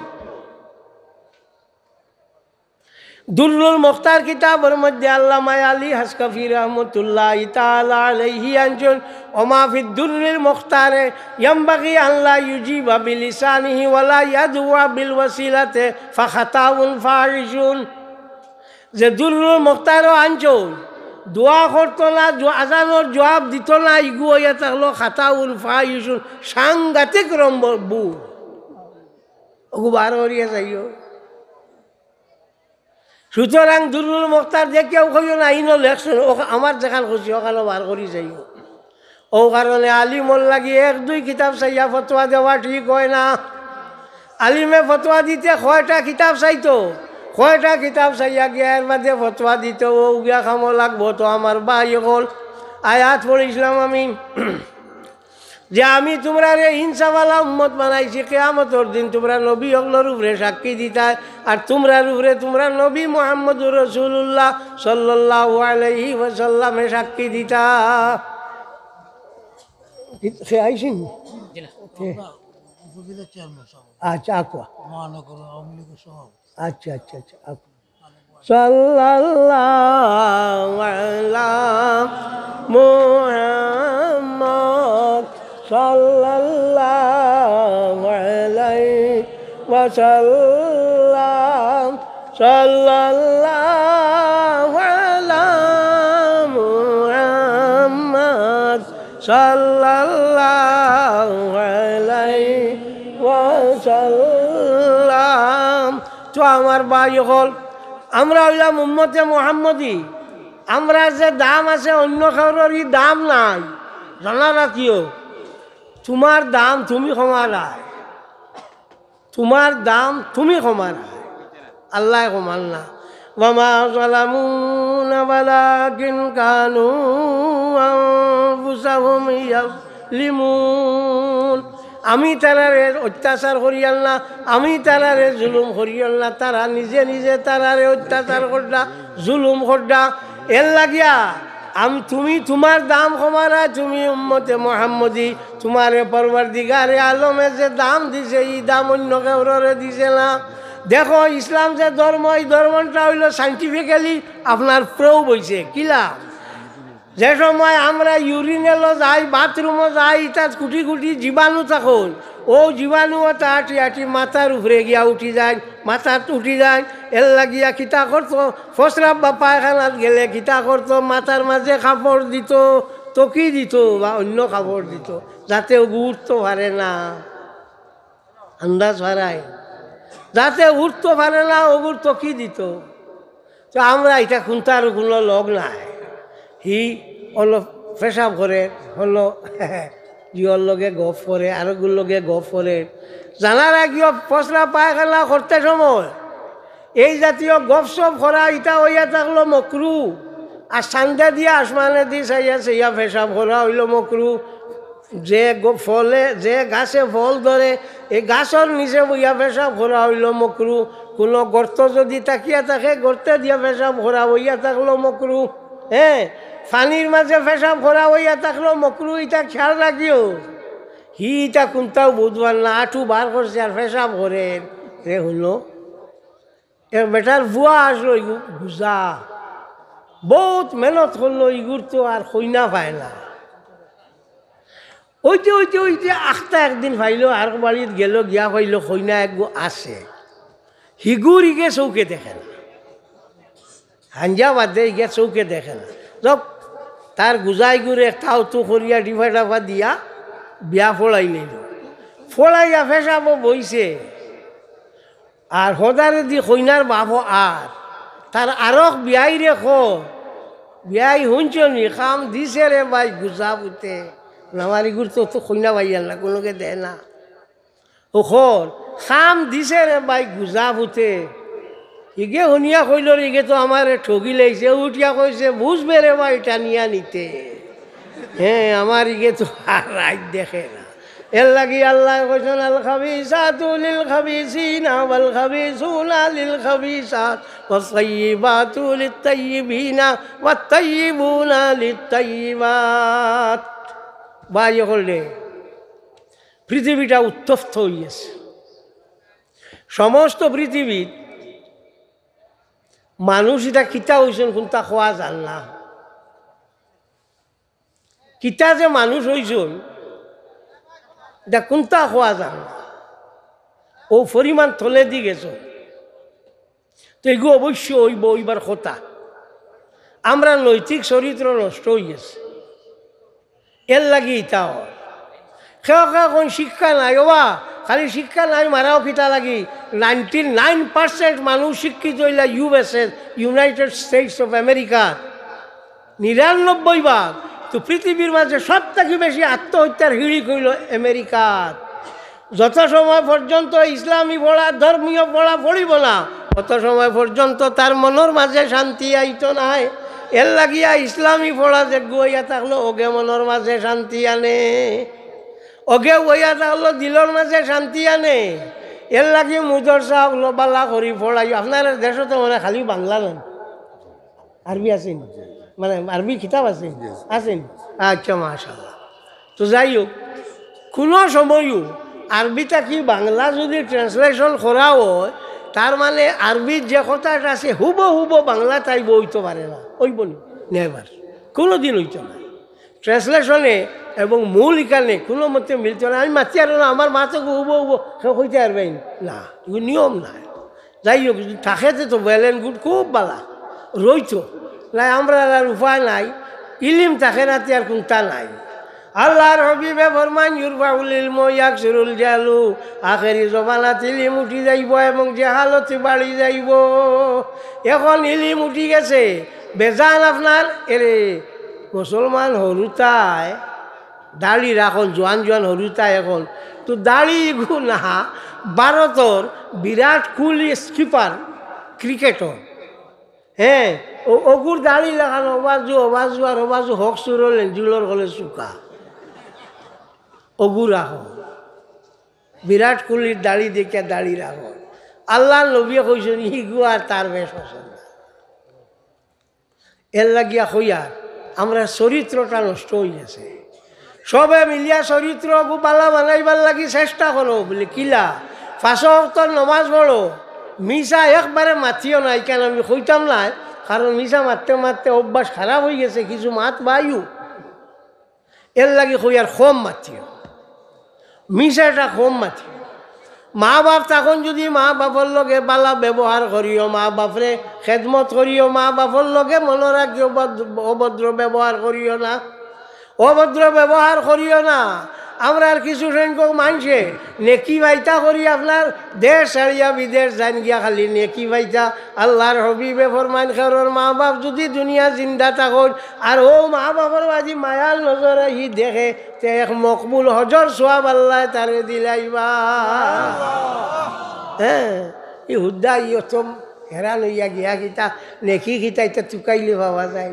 [SPEAKER 1] দুরুল মুখতার কিতাবের মধ্যে আল্লামা আলী হাসকাফি রহমতুল্লাহ তাআলা আলাইহি আনছন ওমা ফিদ দুরুল মুখতারে ইয়ামবাগি আল্লাহ ইউজিবা বিলিসানিহি ওয়ালা ইয়াদুয়া বিল ওয়াসিলাতে ফাখাতাউন ফাহিশুন। যে দুরুল মুখতারও আনছন দোয়া করতো না, আজানোর জবাব দিত না, ইগু হইয়া থাকলো খাতাউন ফাহিশুন, সাংঘাতিক রম্বু ওগু বার করিয়া যাইও। সুতরাং দুরুল মুখতার যে কেউ কইও না ইনো লেখছেন আমার যেখান খুশি ওখানে বার করি যাইও। ও কারণে আলিমর লাগি এক দুই কিতাব চাইয়া ফতোয়া দেওয়া ঠিক হয় না। আলিমে ফতোয়া দিতে কয়টা কিতাব চাইতো, কয়টা কিতাব চাইয়া গিয়া এর বাদে ফতোয়া দিত, ও গিয়া খামো লাগবো। তো আমার ভাই হল আয়াত পড়েছিলাম আমি যে আমি তোমরা রে ইনসাওয়ালা উম্মত বানাইছি, কিয়ামতের দিন তোমরা নবী হকলর উপরে সাক্ষী দিতায়, আর তোমরার উপরে তোমরা নবী মুহাম্মদুর রাসূলুল্লাহ সাল্লাল্লাহু আলাইহি ওয়াসাল্লামে সাক্ষী দিতা। সে আইসিন আচ্ছা আকোয়া আচ্ছা আচ্ছা আচ্ছা আকোয়া সাল্লাল্লাহু আলা মুহাম্মদ সাল্লাল্লাহু আলাইহি ওয়াসাল্লাম সাল্লাল্লাহু আলা মুহাম্মদ সাল্লাল্লাহু আলাইহি ওয়াসাল্লাম। তো আমার ভাই হল আমরা হইলাম উম্মতে মুহাম্মদী, আমরা যে দাম আছে অন্য কারোরই দাম নাই, জানা রাখিও। তোমার দাম তুমি কমারায়, তোমার দাম তুমি কমারায়, আল্লাহ কমান না। ওয়ামা যালামুনা ওয়ালাকিন কানু আনফুসাহুম ইয়াযলিমুন। আমি তারারে অত্যাচার করিয়াল না, আমি তারারে জুলুম করিয়াল না, তারা নিজে নিজে তারারে অত্যাচার করলা, জুলুম করলা। এর লাগিয়া তুমি তোমার দাম কমারা, তুমি উম্মতে মুহাম্মদী, তোমারে পরওয়ারদিগারে আলমে যে দাম দিছে এই দাম অন্য কাউরে দিছে না। দেখো ইসলাম যে ধর্ম, এই ধর্মটা হইল সাইন্টিফিক্যালি আপনার প্রুভ হয়েছে। কিলা যে সময় আমরা ইউরিনেলও যাই বাথরুমও যাই তার কুটি কুটি জীবাণু থাকুন ও জীবাণুও তাটি আটি মাথার উপরে গিয়া উঠি যায় মাথার উঠি যায় এর লাগিয়া কিতা করতো ফসরাব বা পায়খানাত গেলে কিতা করতো মাথার মাঝে কাপড় দিত তকি দিত বা অন্য কাপড় দিত যাতে উঠতে পারে না আন্দাজ হারায় যাতে উঠতে পারে না ওগুর তকি দিত। তো আমরা এটা খুনতার কোনো লগ নাই হি হলো পেশাব করে হলো ইয়র লগে গপ করে আরোগুর লগে গপ করে জানার আগিও পচরা পায়খানা করতে সময় এই জাতীয় গপ সপ করা এটা হইয়া থাকলো মকরু আর সান্দা দিয়া আসমানে দি চাইয়া চাইয়া পেশাব করা হইল মকরু। যে ফলে যে গাছে ফল ধরে এই গাছের নিচে বইয়া পেশাব করা হইল মকরু। কোনো গর্ত যদি তাকিয়া থাকে গর্তে দিয়া পেশাব করা হইয়া থাকলো মকরু। হ্যাঁ পানির মাঝে পেশাব করা হইয়া থাকলো মকরু। এটা খেয়াল রাখিও হি এটা কোনটাও বুঝবার না আঠু বার করছে আর পেশাব করে রে হইল এর বেটার বুয়া আসলো গুজা বহুত মেহনত করলো ইগুর তো আর কইনা পায় না। ওইতে ওইতে ওইতে আখটা একদিন পাইলো আর বাড়িত গেল গিয়া পাইলো কইনা একগু আছে হিগুর ইগে চৌকে দেখে না হাঞ্জা বাদে ইগে চৌকে দেখে না যব তার গুজাই গুড়ে তাও তো করিয়া ডিফা ডাফা দিয়া বিয়া ফোড়াই নিল ফোড়াইয়া ফেসাবো বইছে আর হদারে দি কইনার বাপো আর তার আরক বিয়াই রে বিয়াই শুনছনি কাম দিছে রে ভাই গুজা পুতে নামারি গুড় তো কইনা ভাইয়ার না কোনোকে দেয় না ওখর কাম দিছে রে ভাই গুজা পুতে ইগে শুনিয়া কইল ইগে তো আমার ঠগি লাইছে উঠিয়া কইছে বুঝবে রে ভাই টানিয়া নিতে। হ্যাঁ আমার ইগে তো আর রাত দেখে না এর লাগি আল্লাহ কইছেন আল খাবিসাতু লিল খাবিসিনা ওয়াল খাবিসুনা লিল খাবিসাত ওয়াস তাইয়িবাতু লিত তাইয়িবিনা ওয়াত তাইয়িবুনা লিত তাইয়িবাত। ভাই হলে পৃথিবীটা উত্তপ্ত হইয়াছে সমস্ত পৃথিবীর মানুষ এটা কিতা হয়েছেন কোনটা খোয়া যান না কিতা যে মানুষ হয়েছেন এটা কোনটা খোয়া যান না ও পরিমাণ থলে দি গেছ তো এগু অবশ্য হইব ওইবার কথা আমরা নৈতিক চরিত্র নষ্ট হয়ে গেছে এর লাগি ইটাও কোন শিক্ষা নাই ওবা খালি শিক্ষা নাই মারাও কিতা লাগি 99% মানুষ শিক্ষিত হইলা USA United states of America 99 তো পৃথিবীর মাঝে সব থেকে বেশি আত্মহত্যার হিড়ি কইল আমেরিকার। যত সময় পর্যন্ত ইসলামী পড়া ধর্মীয় পড়া পড়িব না তত সময় পর্যন্ত তার মনের মাঝে শান্তি আইত নাই। এর লাগিয়া ইসলামী পড়া যে গইয়া থাকলো ওগে মনের মাঝে শান্তি আনে ওগে গইয়া থাকলো দিলর মাঝে শান্তি আনে। এর লাগি মুদরসা হলো বালা করি পড়াই আপনার দেশে তো মানে খালি বাংলা নয় আরবি আছেন মানে আরবি কিতাব আছে আছেন আচ্ছা মাশাআল্লাহ। তো যাই হোক কোনো সময়ও আরবিটা কি বাংলা যদি ট্রান্সলেশন করা হয় তার মানে আরবির যে কথাটা আছে হুব বাংলা তাই বইতে পারে না ওইব নেবার কোনো দিন হইতো না ট্রান্সলেশনে এবং মূল এখানে কোনো মতে মিলত না। আমি মাতি আর না আমার মাথা হুব সে হইতে পারবেন না এগুলো নিয়ম নাই। যাই হোক থাকে তো ওয়েল অ্যান্ড গুড খুব বালা রইতো নাই আমরা আর উপায় নাই ইলিম থাকে না আর কোনটা নাই। আল্লাহর হবিবে ফরমান ইউরফাউল ইলমু ইয়াকসুরুল জালু আখেরি জমানাত ইলিম উঠি যাইব এবং জাহালতি বাড়ি যাইব। এখন ইলিম উঠি গেছে বেজান আপনার এরে মুসলমান হরুতায় দাড়ি রাখন জোয়ান জোয়ান হরুতায় এখন তো দাড়ি গু না ভারতর বিরাট কোহলি স্কিপার ক্রিকেটর হ্যাঁ ওগুর দাড়ি লাগানো অবাজু আর অবাজু হক সুর হলেন জুলর হলে চুকা অগু রাখো বিরাট কোহলির দাড়ি দেখে দাড়ি রাখো। আল্লাহ নবী কইছেন ইগু আর তার বেশ পছন্দ এর লাগিয়া হইয়া আমরা চরিত্রটা নষ্ট হয়ে গেছে। সবে মিলিয়া চরিত্র গোপালা বানাইবার লাগি চেষ্টা করো বলে কিলা 5 ওয়াক্ত নমাজ পড়ো মিশা একবারে মাতিও নাই কেন আমি কইতাম না কারণ মিশা মারতে মারতে অভ্যাস খারাপ হয়ে গেছে, কিছু মাত বায়ু এর লাগে কই আর কম মাতিও, মিশাটা কম মাতিও। মা বাপ তখন যদি মা বাপর লগে বালা ব্যবহার করিও, মা বাপরে খেদমত করিও, মা বাপর লগে মনে রাখিও অভদ্র ব্যবহার করিও না, অভদ্র ব্যবহার করিও না। আমরা আর কিছু সংখ্যক মানুষে নেকি বাইতা করি আপনার দেশ ছাড়িয়া বিদেশ যান গিয়া খালি নেকি বাইতা। আল্লাহর হবিবে ফরমান খেরোর মা বাপ যদি দুনিয়া জিন্দা থাকুন আর ও মা বাপর বাজি মায়াল নজরে হি দেখে তে এক মকবুল হজর সোয়াব আল্লাহ তারে দিলাইবা। হ্যাঁ, ই হুদ্দা ই অতম হেরান হইয়া গিয়া কিতা নেকি খিতা এটা চুকাইলে পাওয়া যায়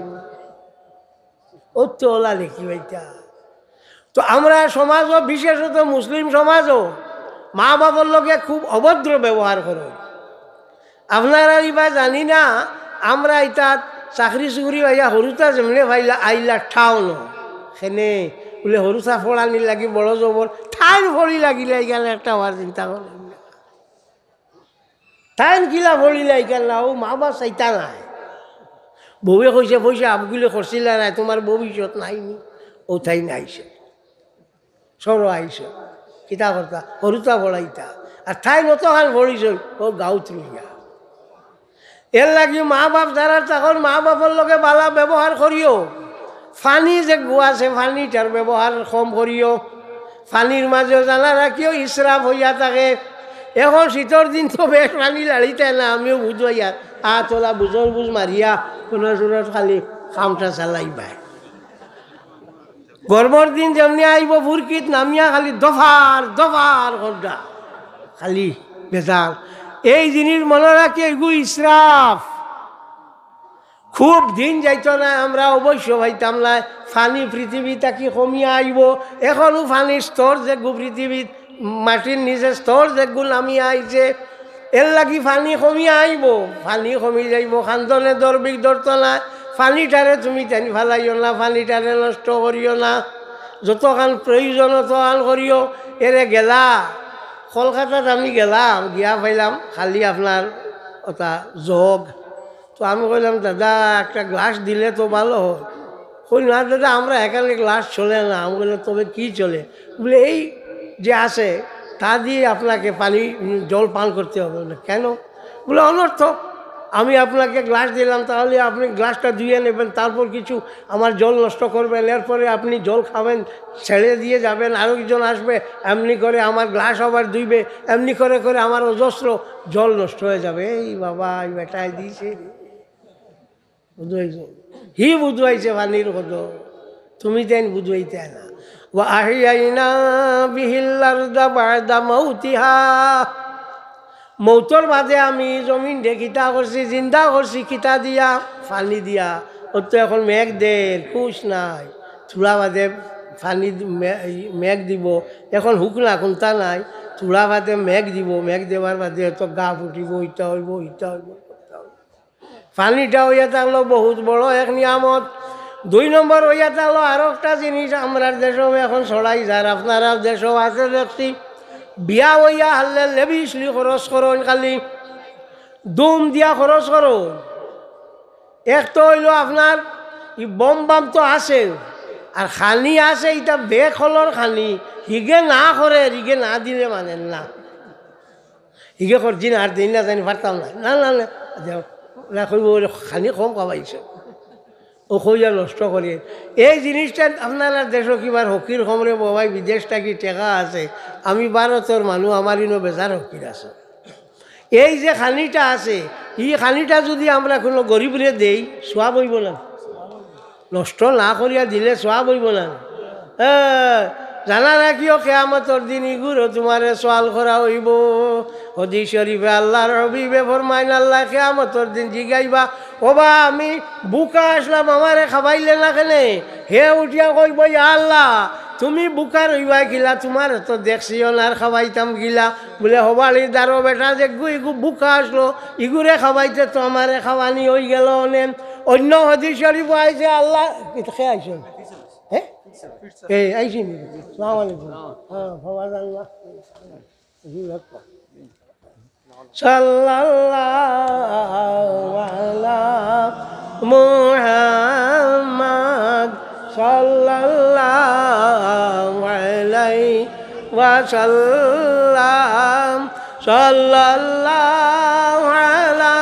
[SPEAKER 1] ও তো ওলা নেকি বাইতা। তো আমরা সমাজও বিশেষত মুসলিম সমাজও মা বাবার লোকে খুব অভদ্র ব্যবহার করো। আপনারা এবার জানি না আমরা এটা চাকরি চুকরি ভাইয়া সরুতা যেমনি ভাইলা আইলা ঠাও ন সেনে বোলে সরুতা ফড়ানি লাগি বড় জবর ঠাইন ফড়ি লাগিলে এইখানে একটা হওয়ার চিন্তা করে ঠাইন কিলা ফড়িলে এইখান না ও মা বাপ চাইতা নাই। বউয়ে কৈছে পয়সা আপগুলো করছিলা নাই, তোমার ভবিষ্যৎ নাইনি, ও ঠাই নাইছে সর আইস কিতা করতা সরুতা ফড়াইতা আর ঠাই নতখান ফড়িছ ও গাঁত রইয়া। এর লাগি মা বাপ যারা তখন মা বাপর লগে বালা ব্যবহার করিও। ফানি যে গুয়াছে ফানিটার ব্যবহার কম করিও। ফানির মাঝেও জানা রাখিও ইসরাফ হইয়া থাকে। এখন শীতর দিন তো বেশ পানি লাড়িতে না, আমিও বুঝাইয়া তোলা বুঝর বুঝ মারিয়া কোনো জোৰত খালি কামটা চালাইবাই। গরমের দিন যেমনি আইব ফুরকিত নামিয়া খালি দফার দফার করডা খালি বেজাল। এই জিনিস মনে রাখি এগু ইসরাফ। খুব দিন যাইত না আমরা অবশ্য ভাইতাম না ফানি পৃথিবী তাকি কমিয়া আইব। এখনো ফানির স্তর যেগু পৃথিবীত মাটির নিচে স্তর যেগু নামিয়া আইছে। এর লাগি ফানি কমিয়া আইব, ফানি কমি যাইব। খান্দনে দরবিক ধরত না, ফানিটারে তুমি টানি ফেলাইও না, ফানিটারে নষ্ট করিও না, যতখান প্রয়োজন ততখান করিও। এরে গেলা কলকাতাত আমি গেলাম, গিয়া পাইলাম খালি আপনার ওটা জগ। তো আমি কইলাম দাদা একটা গ্লাস দিলে তো ভালো হয়। কই না দাদা আমরা এখানে গ্লাস চলে না। আমি বললাম তবে কী চলে? বলে এই যে আছে তা দিয়ে আপনাকে পানি জল পান করতে হবে। না কেন? বলে অনর্থক। আমি আপনাকে গ্লাস দিলাম, তাহলে আপনি গ্লাসটা ধুয়ে নেবেন, তারপর কিছু আমার জল নষ্ট করবেন, এরপরে আপনি জল খাবেন, ছেড়ে দিয়ে যাবেন, আরও একজন আসবে, এমনি করে আমার গ্লাস আবার ধুইবে, এমনি করে করে আমার অজস্র জল নষ্ট হয়ে যাবে। এই বাবা এই বেটায় দিয়েছে, বুঝাইছে হি বুঝাইছে পানির কত, তুমি তেন বুঝাইতে না। ওয়া আহিয়াইনা বিহিল আরদা বা'দা মাউতিহা, মৌতর বাদে আমি জমিন দে কিতা করছি, জিন্দা করছি কিতা দিয়া? পানি দিয়া। ওর তো এখন মেঘ দের খুশ নাই, চূড়া বাদে পানি মেঘ দিব। এখন হুকনা কোনটা নাই, চূড়া বাদে মেঘ দিব, মেঘ দেওয়ার বাদে তো গা ফুটিব, ইটা হইব ইটা হইব। পানিটা হইয়া থাকলো বহুত বড় এক নিয়ামত। 2 নম্বর হইয়া থাকলো আরো একটা জিনিস আমরা দেশও এখন ছড়াই যার, আপনারা দেশও আছে দেখছি, বিয়া হইয়া হারলে লেবিসলি খরচ করুন, খালি দুম দিয়া খরচ করুন। এক তো হইল আপনার ই বম বাম তো আছে, আর খানি আছে এটা বেখলর খানি, হিগে না করে হিগে না দিলে মানেন না। হিগে করছি না আর দিন না জানি পারতাম না, না না না কইব খানি কম কামাইছে, ও কইয়া নষ্ট করি। এই জিনিসটা আপনারা দেশও কিবার হকির খমরে বাবাই বিদেশটা কি টেকা আছে। আমি ভারতের মানুষ, আমার ইনো বেজার হকির আছে। এই যে খানিটা আছে, এই খানিটা যদি আমরা কোনো গরিবরে দেই সোয়া বইব না, নষ্ট না করিয়া দিলে সোয়া বইব না। জানা রাখিও কিয়ামতের দিন ইগুরো তোমারে সওয়াল করা হইব। হাদিস শরীফে আল্লাহর হাবিবে ফরমাইন, আল্লাহ কিয়ামতের দিন জিগাইবা, ওবা আমি বুকা আসলাম আমারে খাবাইলে না কেনে? হে উঠিয়া কইব, ইয়া আল্লাহ তুমি বুকা রইবা গিলা, তোমার তো দেখছিও না আর খাবাইতাম গিলা। বলে হবালির দারো বেটা যে ইগু বুকা আসলো, ইগুরে খাবাইতে তো আমারে খাওয়ানি হয়ে গেল অনেন। অন্য হাদিস শরীফ আইছে আল্লাহ খেয়ে আইসেন, হ্যাঁ এই আইসি নি? আসসালামু আলাইকুম। হ্যাঁ আল্লাহ সাল্লাল্লাহু আলা মুহাম্মদ সাল্লাল্লাহু আলাইহি ওয়াসাল্লাম সাল্লাল্লাহু আলা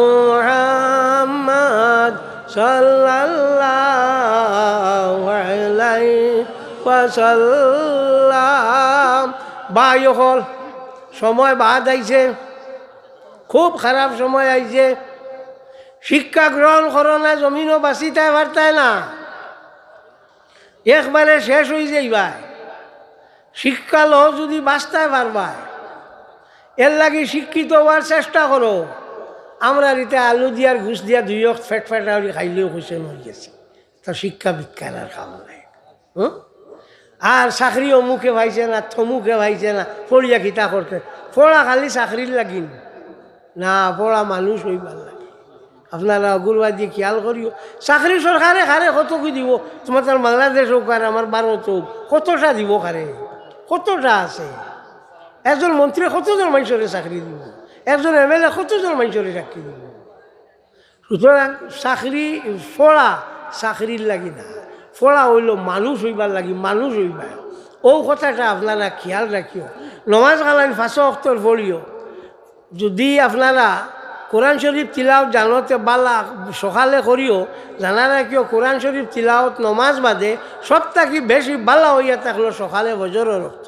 [SPEAKER 1] মুহাম্মদ সাল্লাল্লাহু আলাইহি ওয়াসাল্লাম। ভাই হল সময় বাদ আইছে, খুব খারাপ সময় আইছে। শিক্ষা গ্রহণ করো না, জমিনও বাঁচিতে পারতায় না, একবারে শেষ হয়ে যাইবা। শিক্ষা লো যদি বাঁচতে পারবা, এর লাগে শিক্ষিত হওয়ার চেষ্টা করো। আমরা এতে আলু দিয়ার ঘুষ দিয়া দুই ফেট ফেটাউরি খাইলেও খুশি হয়ে গেছি। তো শিক্ষা বিজ্ঞান আর কাম নাই। আর চাকরি অমুকে ভাইছে না, থমুকে ভাইছে না, পড়িয়া খিতা করতে। পড়া খালি চাকরির লাগিন না, পড়া মানুষ হইবার লাগে। আপনারা অগুরবাদী খেয়াল করিও। চাকরি সরকারে খারে কত কি দিব, তোমার তার বাংলাদেশ হোক আর আমার ভারত হোক, কতটা দিব খারে, কতটা আছে। একজন মন্ত্রী কতজন মানুষের চাকরি দিব, একজন এমএলএ কতজন মানুষের চাকরি দিব। সুতরাং চাকরি পড়া চাকরির লাগি না, পড়া হইল মানুষ হইবার লাগি, মানুষ হইবার। ও কথাটা আপনারা খেয়াল রাখিও। নমাজ কালান 5 ওয়াক্তর পড়িও। যদি আপনারা কোরআন শরীফ তিলাওত জানতে বালা সকালে করিও, জানা রাখিও কোরআন শরীফ তিলাওত নমাজ বাদে সব থাকি বেশি বালা হইয়া থাকলো সকালে বজরের রক্ত।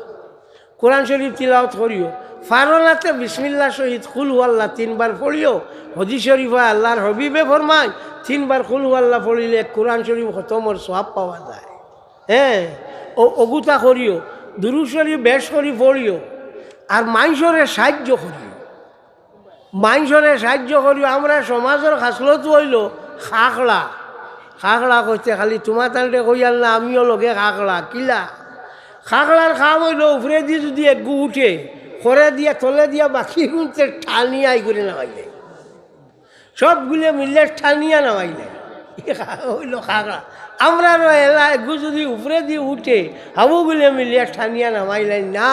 [SPEAKER 1] কোরআন শরীফ তিলাওত করিও। ফারনাতে বিসমিল্লাহ শহীদ কুল হুয়াল্লাহ 3 বার পড়িও। হদিস শরীফ হয় আল্লাহর হবিবে ফরমায় 3 বার কুল হুয়াল্লাহ পড়িলে কোরআন শরীফ খতমর সওয়াব পাওয়া যায়। হ্যাঁ, ও অগুতা করিও। দুরূদ শরীফ বেশ করি পড়িও। আর মানুষের সাহায্য করিও, মানুষের সাহায্য করিও। আমরা সমাজের খাসলত হইল খাকড়া। খাকড়া করতে খালি তোমার তালটে কইয়াল না, আমিও লগে খাকড়া কিলা। খাকড়ার খাম হইল উপরে দিয়ে যদি একগু উঠে করে দিয়া তলে দিয়া বাকি গুনতে ঠানিয়া আই করে নামাইলে, সবগুলো মিললে ঠানিয়া নামাইলে হইল খাকড়া। আমরা এলা একগু যদি উপরে দিয়ে উঠে হাবুগুলো মিলিয়া ঠানিয়া নামাইলে না।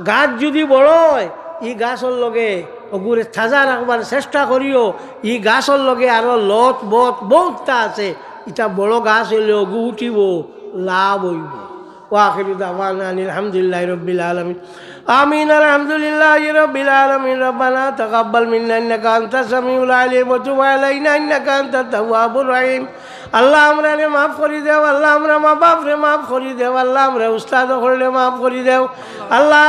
[SPEAKER 1] গাছ যদি বড় হয়, ই গাছর লগে ওগুরে তাজা রাখবার চেষ্টা করিও। ই গাছর লগে আরো লত বত বহুতটা আছে। এটা বড় গাছ হইলে ওগু উঠিব, লাভ হইব। ওয়াখিরু দাওয়ানা আলহামদুলিল্লাহি রাব্বিল আলামিন। আমিন। আলহামদুলিল্লাহি রাব্বিল আলামিন। রব্বানা তাকাব্বাল মিন্না ইন্নাকা আনতাস সামিউল আলিম ওয়া তুব আলাইনা ইন্নাকা আনতাত তাওয়াবুর রহিম। আল্লাহ আমরা রে মাফ করি দেও, আল্লাহ আমরা মা বাপ রে মাফ করি দেও, আল্লাহ আমরা উস্তাদ হলে মাফ করি দেও, আল্লাহ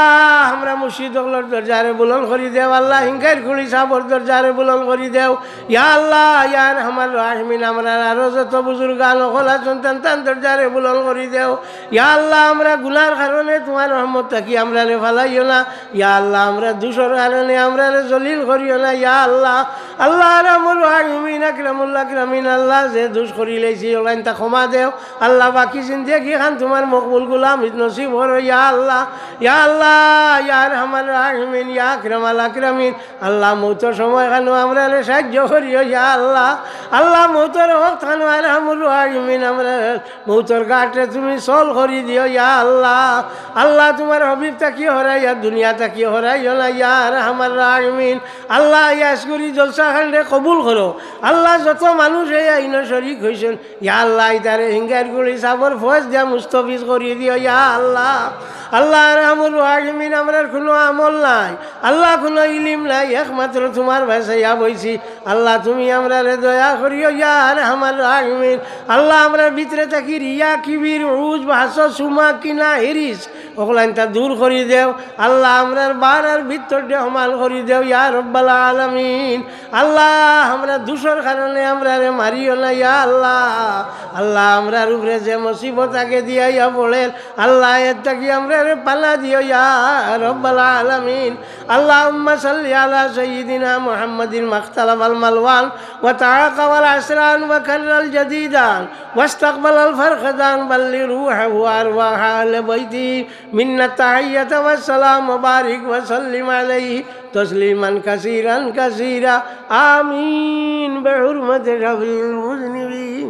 [SPEAKER 1] আমরা মুর্শিদ হলের দরজারে বুলন করি দেও, আল্লাহ হিংকার খুলি সাবর দরজারে বুলন করি দেও। ইয়া আল্লাহ ইয়া আরহামার রাহিমিন, আমরা আরো যত বুজুর্গান হলা সন্তান তান দরজারে বুলন করি দেও। ইয়া আল্লাহ আমরা গুনার কারণে তোমার রহমত থাকি আমরা রে ফালাইও না। ইয়া আল্লাহ আমরা দোষের কারণে আমরা রে জলিল করিও না। ইয়া আল্লাহ আল্লাহ রাহমুর রাহিমিন আকরামুল আকরামিন, আল্লাহ যে দোষ করিলেছি ওলাইন তা ক্ষমা দেও। আল্লাহ বাকি জিন্দেগি খান তোমার মকবুল গুলাম নসিব হরো। ইয়া আল্লাহ ইয়া আল্লাহ ইয়া আরহামার রাহিমিন ইয়া আকরামাল আকরামিন, আল্লাহ মৌতের সময় খানো আমরা রে সাহায্য করিও। ইয়া আল্লাহ আল্লাহ মৌতের ওয়াক্ত খানো আরহামুর রাহিমিন আমরা মৌতের ঘাটে তুমি সল করি দিও। ইয়া আল্লাহ আল্লাহ তোমার হবিব তাকি হরাইয়া দুনিয়া তাকি হরাইও না। ইয়া আরহামার রাহিমিন আল্লাহ ইয়াসগুরি জলসা খান রে কবুল করো। আল্লাহ যত মানুষ এই আইন শরীক হয়েছেন, ইয়া আল্লাহ ইতারে হিঙ্গার গুলি সাবর ফজ দিয়া মুস্তফিজ করিয়ে দিও। ইয়া আল্লাহ আল্লাহ রাহমুর রাহিমিন আমরার কোনো আমল নাই, আল্লাহ কোনো ইলিম নাই, একমাত্র তোমার ভাষাইয়া বইছি। আল্লাহ তুমি আমরা রে দয়া করিও। ইয়া রাহমার রাহিমিন আল্লাহ আমরা ভিতরে থাকি রিয়া কিবির উজ ভাষ সুমা কিনা হিরিস ওগুলান তা দূর করি দেও। আল্লাহ আমরার বারার ভিতর দিয়ে হমাল করি দেও। ইয়া রব্বাল আলামিন আল্লাহ আমরা দোষের কারণে আমরা রে মারিও না। ইয়া আল্লাহ আল্লাহ আমরার উপরে যে মুসিবত আগে দিয়া ইয়া বলেন, আল্লাহ এর থাকি আমরা রে পালা দিও। ইয়া রব্বাল আলামিন আল্লাহুম্মা সাল্লি আলা সাইয়্যিদিনা মুহাম্মাদিন মাখতালাবাল মালওয়ান ওয়া তাআকাওয়াল আসরান ওয়া কাররাল জাদিদান ওয়াস্তাকবালাল ফারখাদান বাল্লি রূহাহু আরওয়াহা আহলে বাইতি মিন্না তাহিয়াতা ওয়াস সালাম ওয়া বারিক ওয়া সাল্লিম আলাইহি তসলিমান কাসীরান কাসীরা। আমিন বিহুরমাতি রাব্বিল মুযনিবিন।